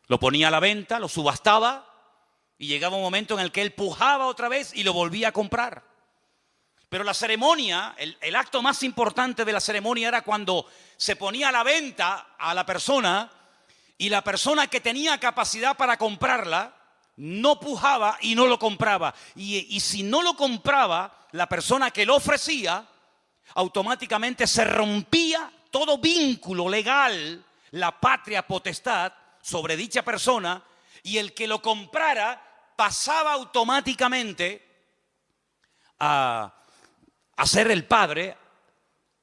Lo ponía a la venta, lo subastaba y llegaba un momento en el que él pujaba otra vez y lo volvía a comprar. Pero la ceremonia, el acto más importante de la ceremonia era cuando se ponía a la venta a la persona y la persona que tenía capacidad para comprarla no pujaba y no lo compraba. Y si no lo compraba, la persona que lo ofrecía, automáticamente se rompía todo vínculo legal, la patria potestad sobre dicha persona, y el que lo comprara pasaba automáticamente a ser el padre,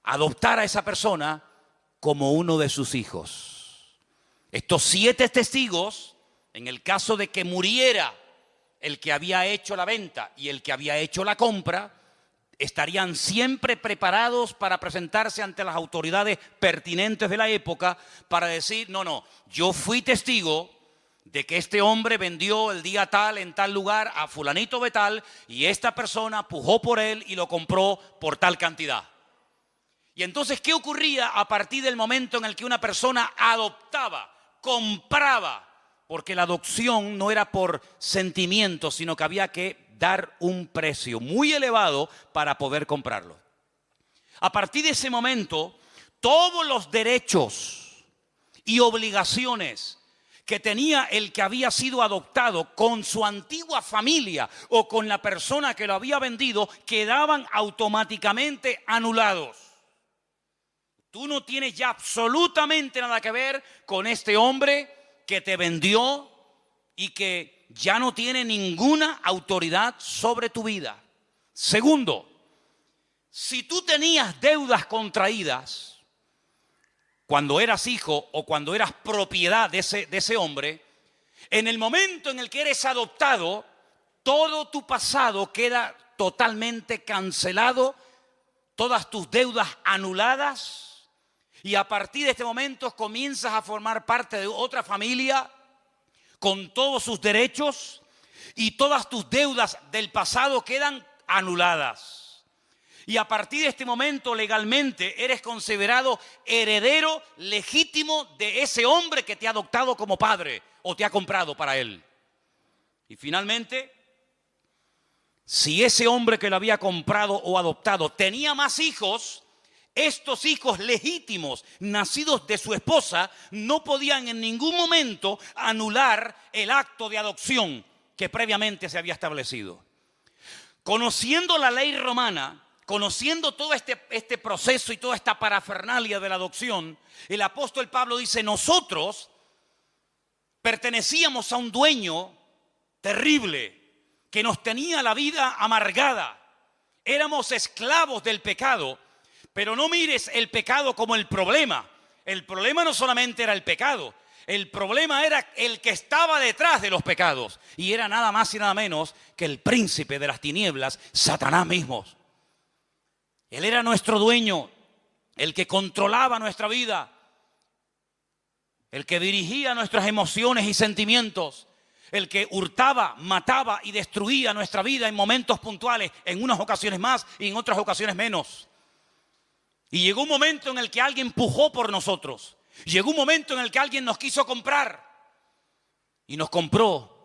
adoptar a esa persona como uno de sus hijos. Estos 7 testigos, en el caso de que muriera el que había hecho la venta y el que había hecho la compra, estarían siempre preparados para presentarse ante las autoridades pertinentes de la época para decir, no, yo fui testigo de que este hombre vendió el día tal en tal lugar a fulanito de tal y esta persona pujó por él y lo compró por tal cantidad. Y entonces, ¿qué ocurría a partir del momento en el que una persona adoptaba, compraba? Porque la adopción no era por sentimiento, sino que había que dar un precio muy elevado para poder comprarlo. A partir de ese momento, todos los derechos y obligaciones que tenía el que había sido adoptado con su antigua familia o con la persona que lo había vendido quedaban automáticamente anulados. Tú no tienes ya absolutamente nada que ver con este hombre que te vendió y que ya no tiene ninguna autoridad sobre tu vida. Segundo, si tú tenías deudas contraídas cuando eras hijo o cuando eras propiedad de ese hombre, en el momento en el que eres adoptado, todo tu pasado queda totalmente cancelado, todas tus deudas anuladas, y a partir de este momento comienzas a formar parte de otra familia con todos sus derechos y todas tus deudas del pasado quedan anuladas. Y a partir de este momento legalmente eres considerado heredero legítimo de ese hombre que te ha adoptado como padre o te ha comprado para él. Y finalmente, si ese hombre que lo había comprado o adoptado tenía más hijos, estos hijos legítimos nacidos de su esposa no podían en ningún momento anular el acto de adopción que previamente se había establecido. Conociendo la ley romana, conociendo todo este proceso y toda esta parafernalia de la adopción, el apóstol Pablo dice, nosotros pertenecíamos a un dueño terrible que nos tenía la vida amargada. Éramos esclavos del pecado, pero no mires el pecado como el problema. El problema no solamente era el pecado, el problema era el que estaba detrás de los pecados. Y era nada más y nada menos que el príncipe de las tinieblas, Satanás mismo. Él era nuestro dueño, el que controlaba nuestra vida, el que dirigía nuestras emociones y sentimientos, el que hurtaba, mataba y destruía nuestra vida en momentos puntuales, en unas ocasiones más y en otras ocasiones menos. Y llegó un momento en el que alguien pujó por nosotros. Llegó un momento en el que alguien nos quiso comprar y nos compró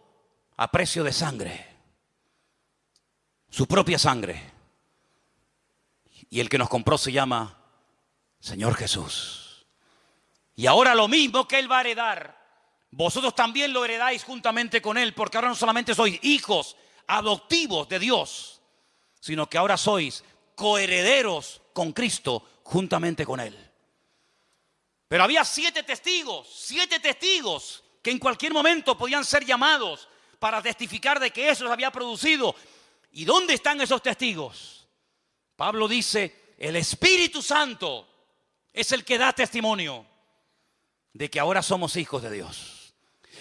a precio de sangre, su propia sangre. Y el que nos compró se llama Señor Jesús. Y ahora lo mismo que Él va a heredar, vosotros también lo heredáis juntamente con Él, porque ahora no solamente sois hijos adoptivos de Dios, sino que ahora sois coherederos con Cristo juntamente con Él. Pero había 7 testigos que en cualquier momento podían ser llamados para testificar de que eso se había producido. ¿Y dónde están esos testigos? Pablo dice, el Espíritu Santo es el que da testimonio de que ahora somos hijos de Dios.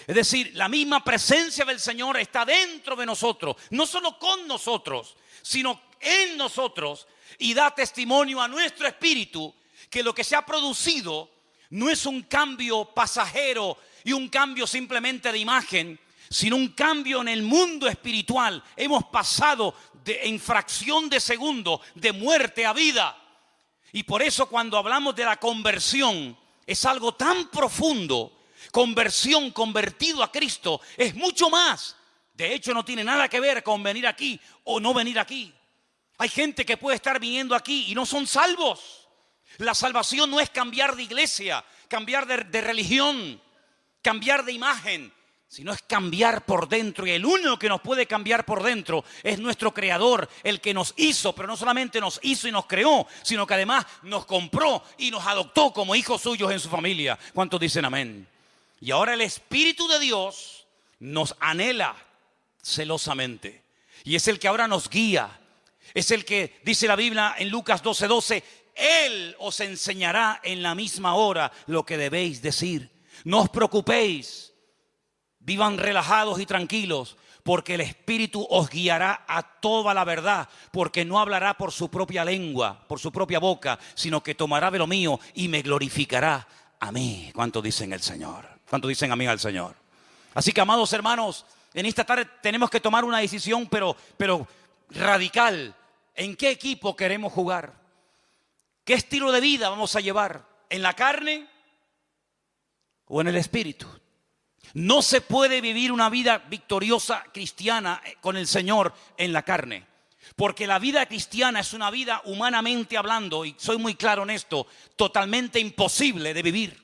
Es decir, la misma presencia del Señor está dentro de nosotros, no solo con nosotros, sino en nosotros, y da testimonio a nuestro espíritu que lo que se ha producido no es un cambio pasajero y un cambio simplemente de imagen, sino un cambio en el mundo espiritual. Hemos pasado en fracción de segundo de muerte a vida. Y por eso cuando hablamos de la conversión, es algo tan profundo. Conversión, convertido a Cristo, es mucho más. De hecho, no tiene nada que ver con venir aquí o no venir aquí. Hay gente que puede estar viniendo aquí y no son salvos. La salvación no es cambiar de iglesia, cambiar de religión, cambiar de imagen, sino es cambiar por dentro. Y el único que nos puede cambiar por dentro es nuestro Creador, el que nos hizo, pero no solamente nos hizo y nos creó, sino que además nos compró y nos adoptó como hijos suyos en su familia. ¿Cuántos dicen amén? Y ahora el Espíritu de Dios nos anhela celosamente. Y es el que ahora nos guía. Es el que, dice la Biblia en Lucas 12:12, Él os enseñará en la misma hora lo que debéis decir. No os preocupéis, vivan relajados y tranquilos, porque el Espíritu os guiará a toda la verdad, porque no hablará por su propia lengua, por su propia boca, sino que tomará de lo mío y me glorificará a mí. ¿Cuánto dicen el Señor? ¿Cuánto dicen amén al Señor? Así que, amados hermanos, en esta tarde tenemos que tomar una decisión, pero radical. ¿En qué equipo queremos jugar? ¿Qué estilo de vida vamos a llevar? ¿En la carne o en el espíritu? No se puede vivir una vida victoriosa cristiana con el Señor en la carne. Porque la vida cristiana es una vida, humanamente hablando, y soy muy claro en esto, totalmente imposible de vivir.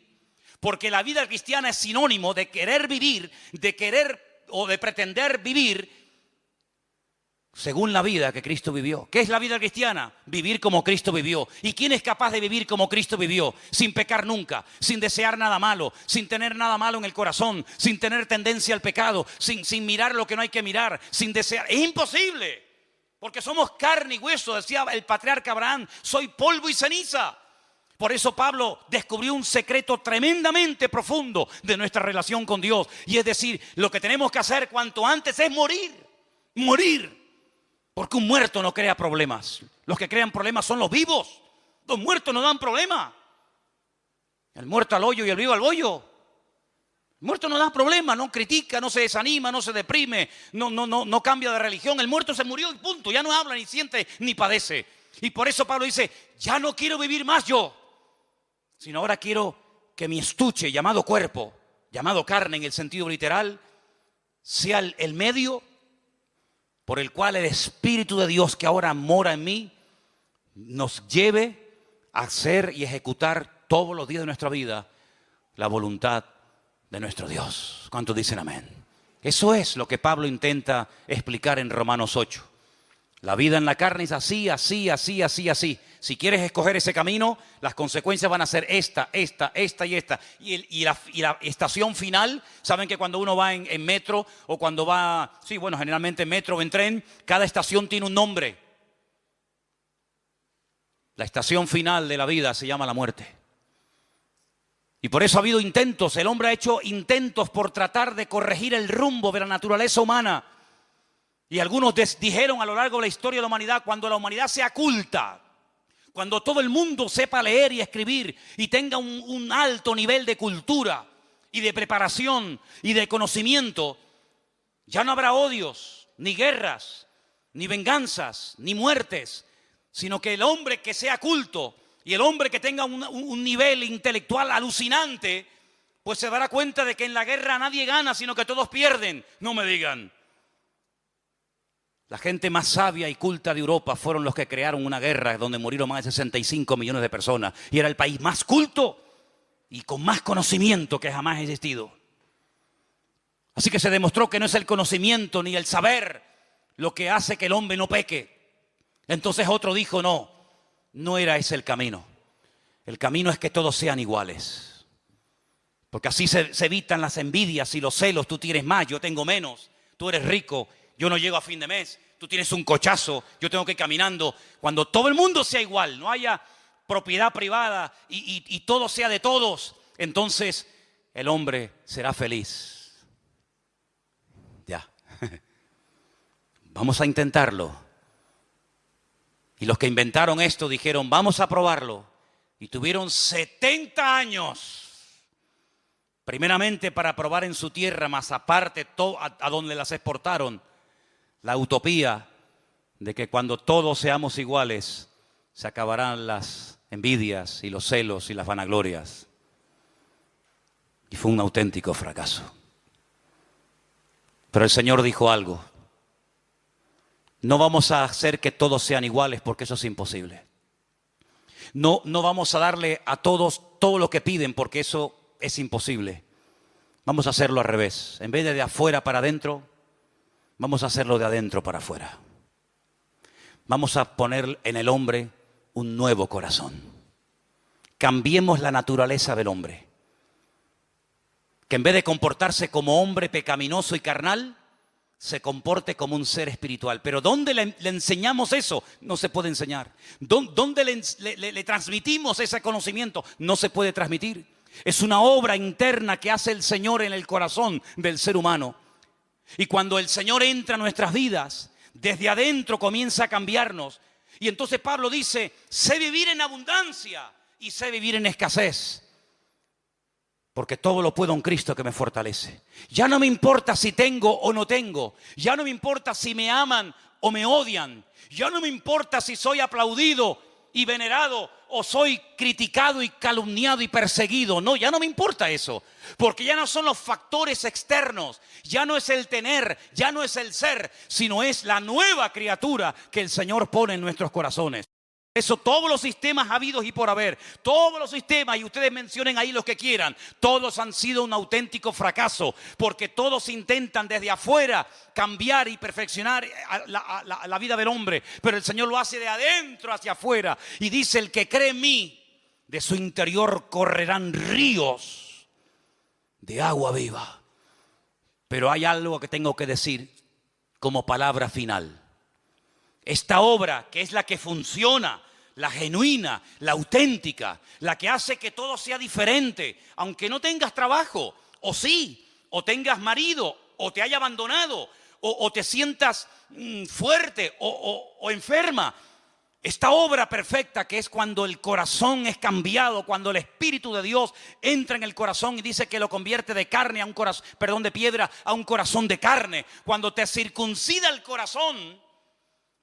Porque la vida cristiana es sinónimo de querer vivir, de querer o de pretender vivir según la vida que Cristo vivió. ¿Qué es la vida cristiana? Vivir como Cristo vivió. ¿Y quién es capaz de vivir como Cristo vivió? Sin pecar nunca, sin desear nada malo, sin tener nada malo en el corazón, sin tener tendencia al pecado, sin mirar lo que no hay que mirar, sin desear. Es imposible, porque somos carne y hueso. Decía el patriarca Abraham, soy polvo y ceniza. Por eso Pablo descubrió un secreto tremendamente profundo de nuestra relación con Dios. Y es decir, lo que tenemos que hacer cuanto antes es morir. Porque un muerto no crea problemas. Los que crean problemas son los vivos. Los muertos no dan problema. El muerto al hoyo y el vivo al bollo. El muerto no da problema, no critica, no se desanima, no se deprime, no cambia de religión. El muerto se murió y punto. Ya no habla, ni siente, ni padece. Y por eso Pablo dice, ya no quiero vivir más yo, sino ahora quiero que mi estuche llamado cuerpo, llamado carne en el sentido literal, sea el medio por el cual el Espíritu de Dios que ahora mora en mí nos lleve a hacer y ejecutar todos los días de nuestra vida la voluntad de nuestro Dios. ¿Cuántos dicen amén? Eso es lo que Pablo intenta explicar en Romanos 8. La vida en la carne es así. Si quieres escoger ese camino, las consecuencias van a ser esta y esta. Y la estación final, saben que cuando uno va en metro o cuando va, generalmente en metro o en tren, cada estación tiene un nombre. La estación final de la vida se llama la muerte. Y por eso ha habido intentos, el hombre ha hecho intentos por tratar de corregir el rumbo de la naturaleza humana. Y algunos dijeron a lo largo de la historia de la humanidad, cuando la humanidad sea culta, cuando todo el mundo sepa leer y escribir y tenga un alto nivel de cultura y de preparación y de conocimiento, ya no habrá odios, ni guerras, ni venganzas, ni muertes, sino que el hombre que sea culto y el hombre que tenga un nivel intelectual alucinante, pues se dará cuenta de que en la guerra nadie gana, sino que todos pierden. No me digan. La gente más sabia y culta de Europa fueron los que crearon una guerra donde murieron más de 65 millones de personas. Y era el país más culto y con más conocimiento que jamás ha existido. Así que se demostró que no es el conocimiento ni el saber lo que hace que el hombre no peque. Entonces otro dijo, no era ese el camino. El camino es que todos sean iguales. Porque así se evitan las envidias y los celos. Tú tienes más, yo tengo menos. Tú eres rico, yo no llego a fin de mes. Tú tienes un cochazo, yo tengo que ir caminando. Cuando todo el mundo sea igual, no haya propiedad privada y todo sea de todos, entonces el hombre será feliz. Ya. Vamos a intentarlo. Y los que inventaron esto dijeron, vamos a probarlo. Y tuvieron 70 años. Primeramente para probar en su tierra, más aparte a donde las exportaron. La utopía de que cuando todos seamos iguales, se acabarán las envidias y los celos y las vanaglorias. Y fue un auténtico fracaso. Pero el Señor dijo algo. No vamos a hacer que todos sean iguales porque eso es imposible. No vamos a darle a todos todo lo que piden porque eso es imposible. Vamos a hacerlo al revés. En vez de afuera para adentro, vamos a hacerlo de adentro para afuera. Vamos a poner en el hombre un nuevo corazón. Cambiemos la naturaleza del hombre. Que en vez de comportarse como hombre pecaminoso y carnal, se comporte como un ser espiritual. Pero ¿dónde le enseñamos eso? No se puede enseñar. ¿Dónde le transmitimos ese conocimiento? No se puede transmitir. Es una obra interna que hace el Señor en el corazón del ser humano. Y cuando el Señor entra a nuestras vidas, desde adentro comienza a cambiarnos. Y entonces Pablo dice, sé vivir en abundancia y sé vivir en escasez. Porque todo lo puedo en Cristo que me fortalece. Ya no me importa si tengo o no tengo. Ya no me importa si me aman o me odian. Ya no me importa si soy aplaudido y venerado o soy criticado y calumniado y perseguido. No, ya no me importa eso. Porque ya no son los factores externos. Ya no es el tener, ya no es el ser, sino es la nueva criatura que el Señor pone en nuestros corazones. Eso todos los sistemas habidos y por haber, todos los sistemas, y ustedes mencionen ahí los que quieran, todos han sido un auténtico fracaso, porque todos intentan desde afuera cambiar y perfeccionar la vida del hombre, pero el Señor lo hace de adentro hacia afuera, y dice, el que cree en mí, de su interior correrán ríos de agua viva. Pero hay algo que tengo que decir como palabra final. Esta obra, que es la que funciona, la genuina, la auténtica, la que hace que todo sea diferente, aunque no tengas trabajo, o sí, o tengas marido, o te haya abandonado, o te sientas fuerte o enferma. Esta obra perfecta que es cuando el corazón es cambiado, cuando el Espíritu de Dios entra en el corazón y dice que lo convierte de carne a un corazón, de piedra a un corazón de carne. Cuando te circuncida el corazón,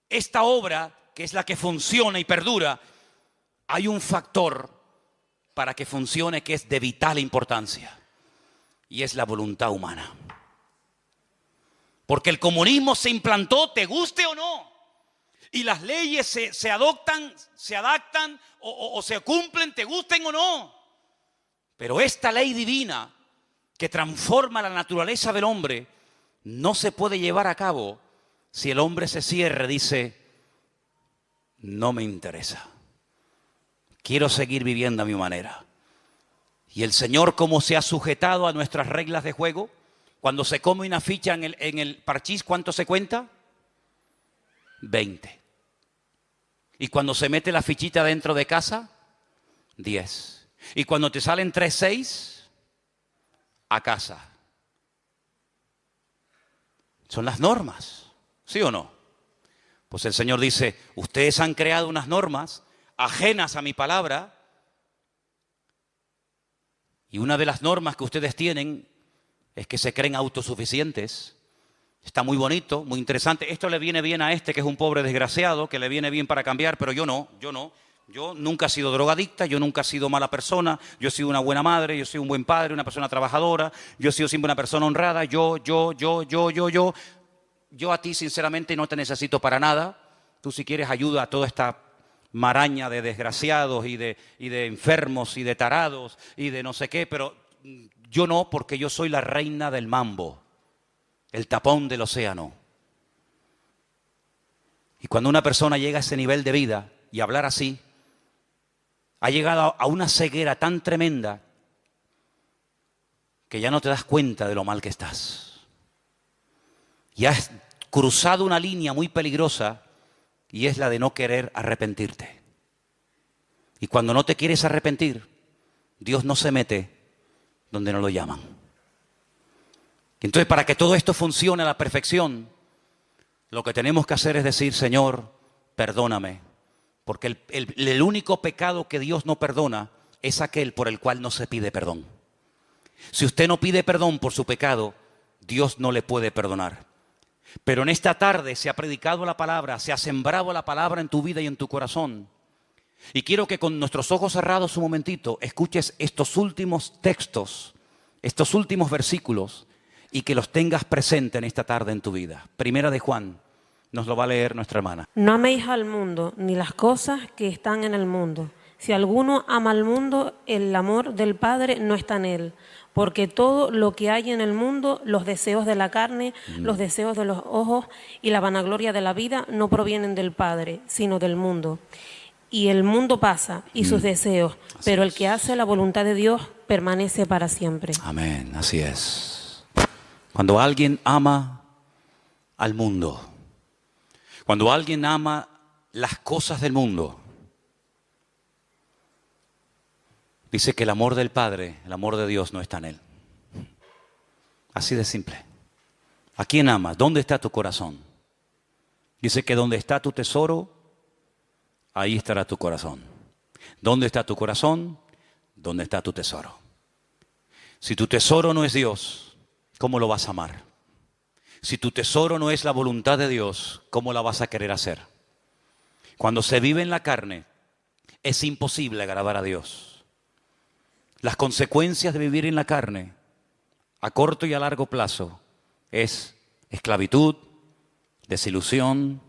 esta obra, que es la que funciona y perdura, hay un factor para que funcione que es de vital importancia, y es la voluntad humana. Porque el comunismo se implantó, te guste o no, y las leyes se adoptan, se adaptan o se cumplen, te gusten o no. Pero esta ley divina que transforma la naturaleza del hombre no se puede llevar a cabo si el hombre se cierra, dice, no me interesa. Quiero seguir viviendo a mi manera. Y el Señor, como se ha sujetado a nuestras reglas de juego, cuando se come una ficha en el parchís, ¿cuánto se cuenta? 20. Y cuando se mete la fichita dentro de casa, 10. Y cuando te salen 3-6, a casa. Son las normas. ¿Sí o no? Pues el Señor dice, ustedes han creado unas normas ajenas a mi palabra, y una de las normas que ustedes tienen es que se creen autosuficientes. Está muy bonito, muy interesante. Esto le viene bien a este que es un pobre desgraciado, que le viene bien para cambiar, pero yo no. Yo nunca he sido drogadicta, yo nunca he sido mala persona, yo he sido una buena madre, yo soy un buen padre, una persona trabajadora, yo he sido siempre una persona honrada, yo. yo a ti sinceramente no te necesito para nada. Tú si quieres ayuda a toda esta maraña de desgraciados y de enfermos y de tarados y de no sé qué, pero yo no, porque yo soy la reina del mambo, el tapón del océano. Y cuando una persona llega a ese nivel de vida y hablar así, ha llegado a una ceguera tan tremenda que ya no te das cuenta de lo mal que estás. Y has cruzado una línea muy peligrosa y es la de no querer arrepentirte. Y cuando no te quieres arrepentir, Dios no se mete donde no lo llaman. Entonces, para que todo esto funcione a la perfección, lo que tenemos que hacer es decir, Señor, perdóname. Porque el único pecado que Dios no perdona es aquel por el cual no se pide perdón. Si usted no pide perdón por su pecado, Dios no le puede perdonar. Pero en esta tarde se ha predicado la palabra, se ha sembrado la palabra en tu vida y en tu corazón. Y quiero que con nuestros ojos cerrados un momentito escuches estos últimos textos, estos últimos versículos y que los tengas presente en esta tarde en tu vida. Primera de Juan, nos lo va a leer nuestra hermana. No améis al mundo, ni las cosas que están en el mundo. Si alguno ama al mundo, el amor del Padre no está en él. Porque todo lo que hay en el mundo, los deseos de la carne, los deseos de los ojos y la vanagloria de la vida, no provienen del Padre, sino del mundo. Y el mundo pasa y sus deseos, pero el que hace la voluntad de Dios permanece para siempre. Amén, así es. Cuando alguien ama al mundo, cuando alguien ama las cosas del mundo, dice que el amor del Padre, el amor de Dios no está en él. Así de simple. ¿A quién amas? ¿Dónde está tu corazón? Dice que donde está tu tesoro, ahí estará tu corazón. ¿Dónde está tu corazón? ¿Dónde está tu tesoro? Si tu tesoro no es Dios, ¿cómo lo vas a amar? Si tu tesoro no es la voluntad de Dios, ¿cómo la vas a querer hacer? Cuando se vive en la carne, es imposible agradar a Dios. Las consecuencias de vivir en la carne, a corto y a largo plazo, es esclavitud, desilusión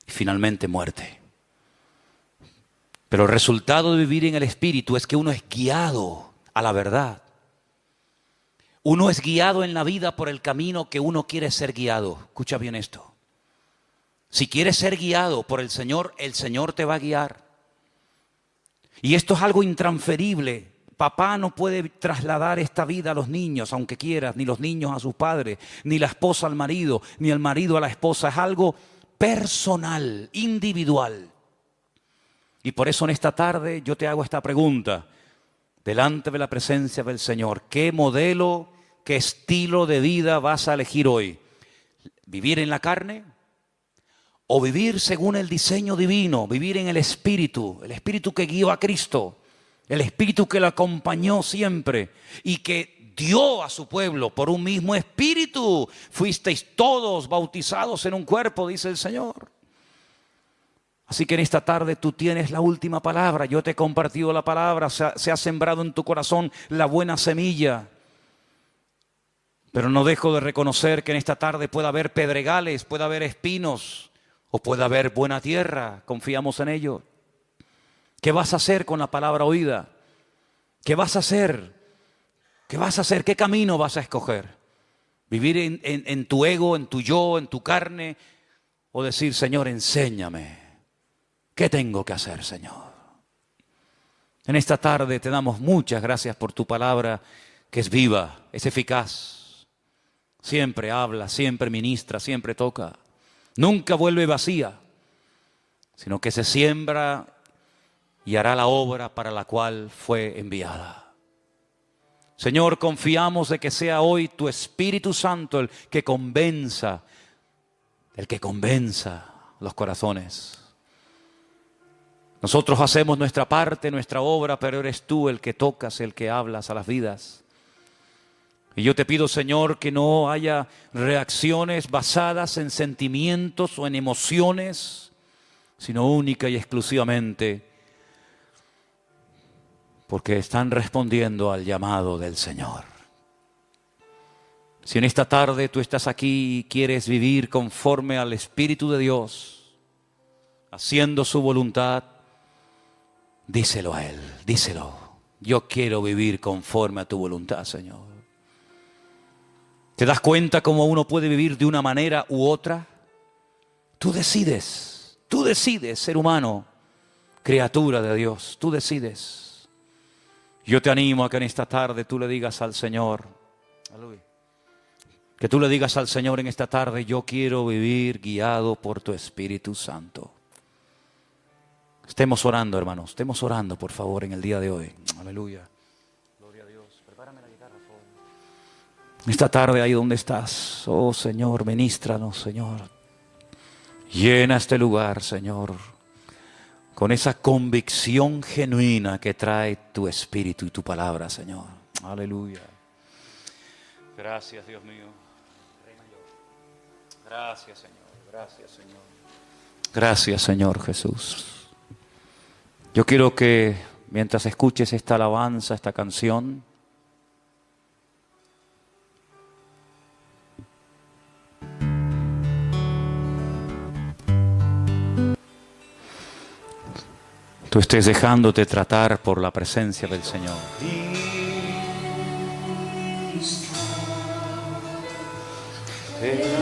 y finalmente muerte. Pero el resultado de vivir en el Espíritu es que uno es guiado a la verdad. Uno es guiado en la vida por el camino que uno quiere ser guiado. Escucha bien esto. Si quieres ser guiado por el Señor te va a guiar. Y esto es algo intransferible. Papá no puede trasladar esta vida a los niños, aunque quieras, ni los niños a sus padres, ni la esposa al marido, ni el marido a la esposa. Es algo personal, individual. Y por eso en esta tarde yo te hago esta pregunta, delante de la presencia del Señor. ¿Qué modelo, qué estilo de vida vas a elegir hoy? ¿Vivir en la carne? ¿O vivir según el diseño divino? Vivir en el Espíritu que guió a Cristo, el Espíritu que lo acompañó siempre y que dio a su pueblo por un mismo Espíritu. Fuisteis todos bautizados en un cuerpo, dice el Señor. Así que en esta tarde tú tienes la última palabra. Yo te he compartido la palabra, se ha sembrado en tu corazón la buena semilla. Pero no dejo de reconocer que en esta tarde puede haber pedregales, puede haber espinos o puede haber buena tierra. Confiamos en ello. ¿Qué vas a hacer con la palabra oída? ¿Qué vas a hacer? ¿Qué vas a hacer? ¿Qué camino vas a escoger? ¿Vivir en tu ego, en tu yo, en tu carne? ¿O decir, Señor, enséñame? ¿Qué tengo que hacer, Señor? En esta tarde te damos muchas gracias por tu palabra que es viva, es eficaz. Siempre habla, siempre ministra, siempre toca. Nunca vuelve vacía, sino que se siembra y hará la obra para la cual fue enviada. Señor, confiamos de que sea hoy tu Espíritu Santo el que convenza los corazones. Nosotros hacemos nuestra parte, nuestra obra, pero eres tú el que tocas, el que hablas a las vidas. Y yo te pido, Señor, que no haya reacciones basadas en sentimientos o en emociones, sino única y exclusivamente porque están respondiendo al llamado del Señor. Si en esta tarde tú estás aquí y quieres vivir conforme al Espíritu de Dios, haciendo su voluntad, díselo a Él, díselo. Yo quiero vivir conforme a tu voluntad, Señor. ¿Te das cuenta cómo uno puede vivir de una manera u otra? Tú decides, ser humano, criatura de Dios, tú decides. Yo te animo a que en esta tarde tú le digas al Señor, aleluya, que tú le digas al Señor en esta tarde, yo quiero vivir guiado por tu Espíritu Santo. Estemos orando, hermanos, estemos orando, por favor, en el día de hoy. Aleluya. Gloria a Dios. Prepárame la guitarra, por favor. Esta tarde, ahí donde estás, oh Señor, ministranos, Señor. Llena este lugar, Señor, con esa convicción genuina que trae tu Espíritu y tu palabra, Señor. Aleluya. Gracias, Dios mío. Gracias, Señor. Gracias, Señor. Gracias, Señor Jesús. Yo quiero que mientras escuches esta alabanza, esta canción, tú estés dejándote tratar por la presencia del Señor. Te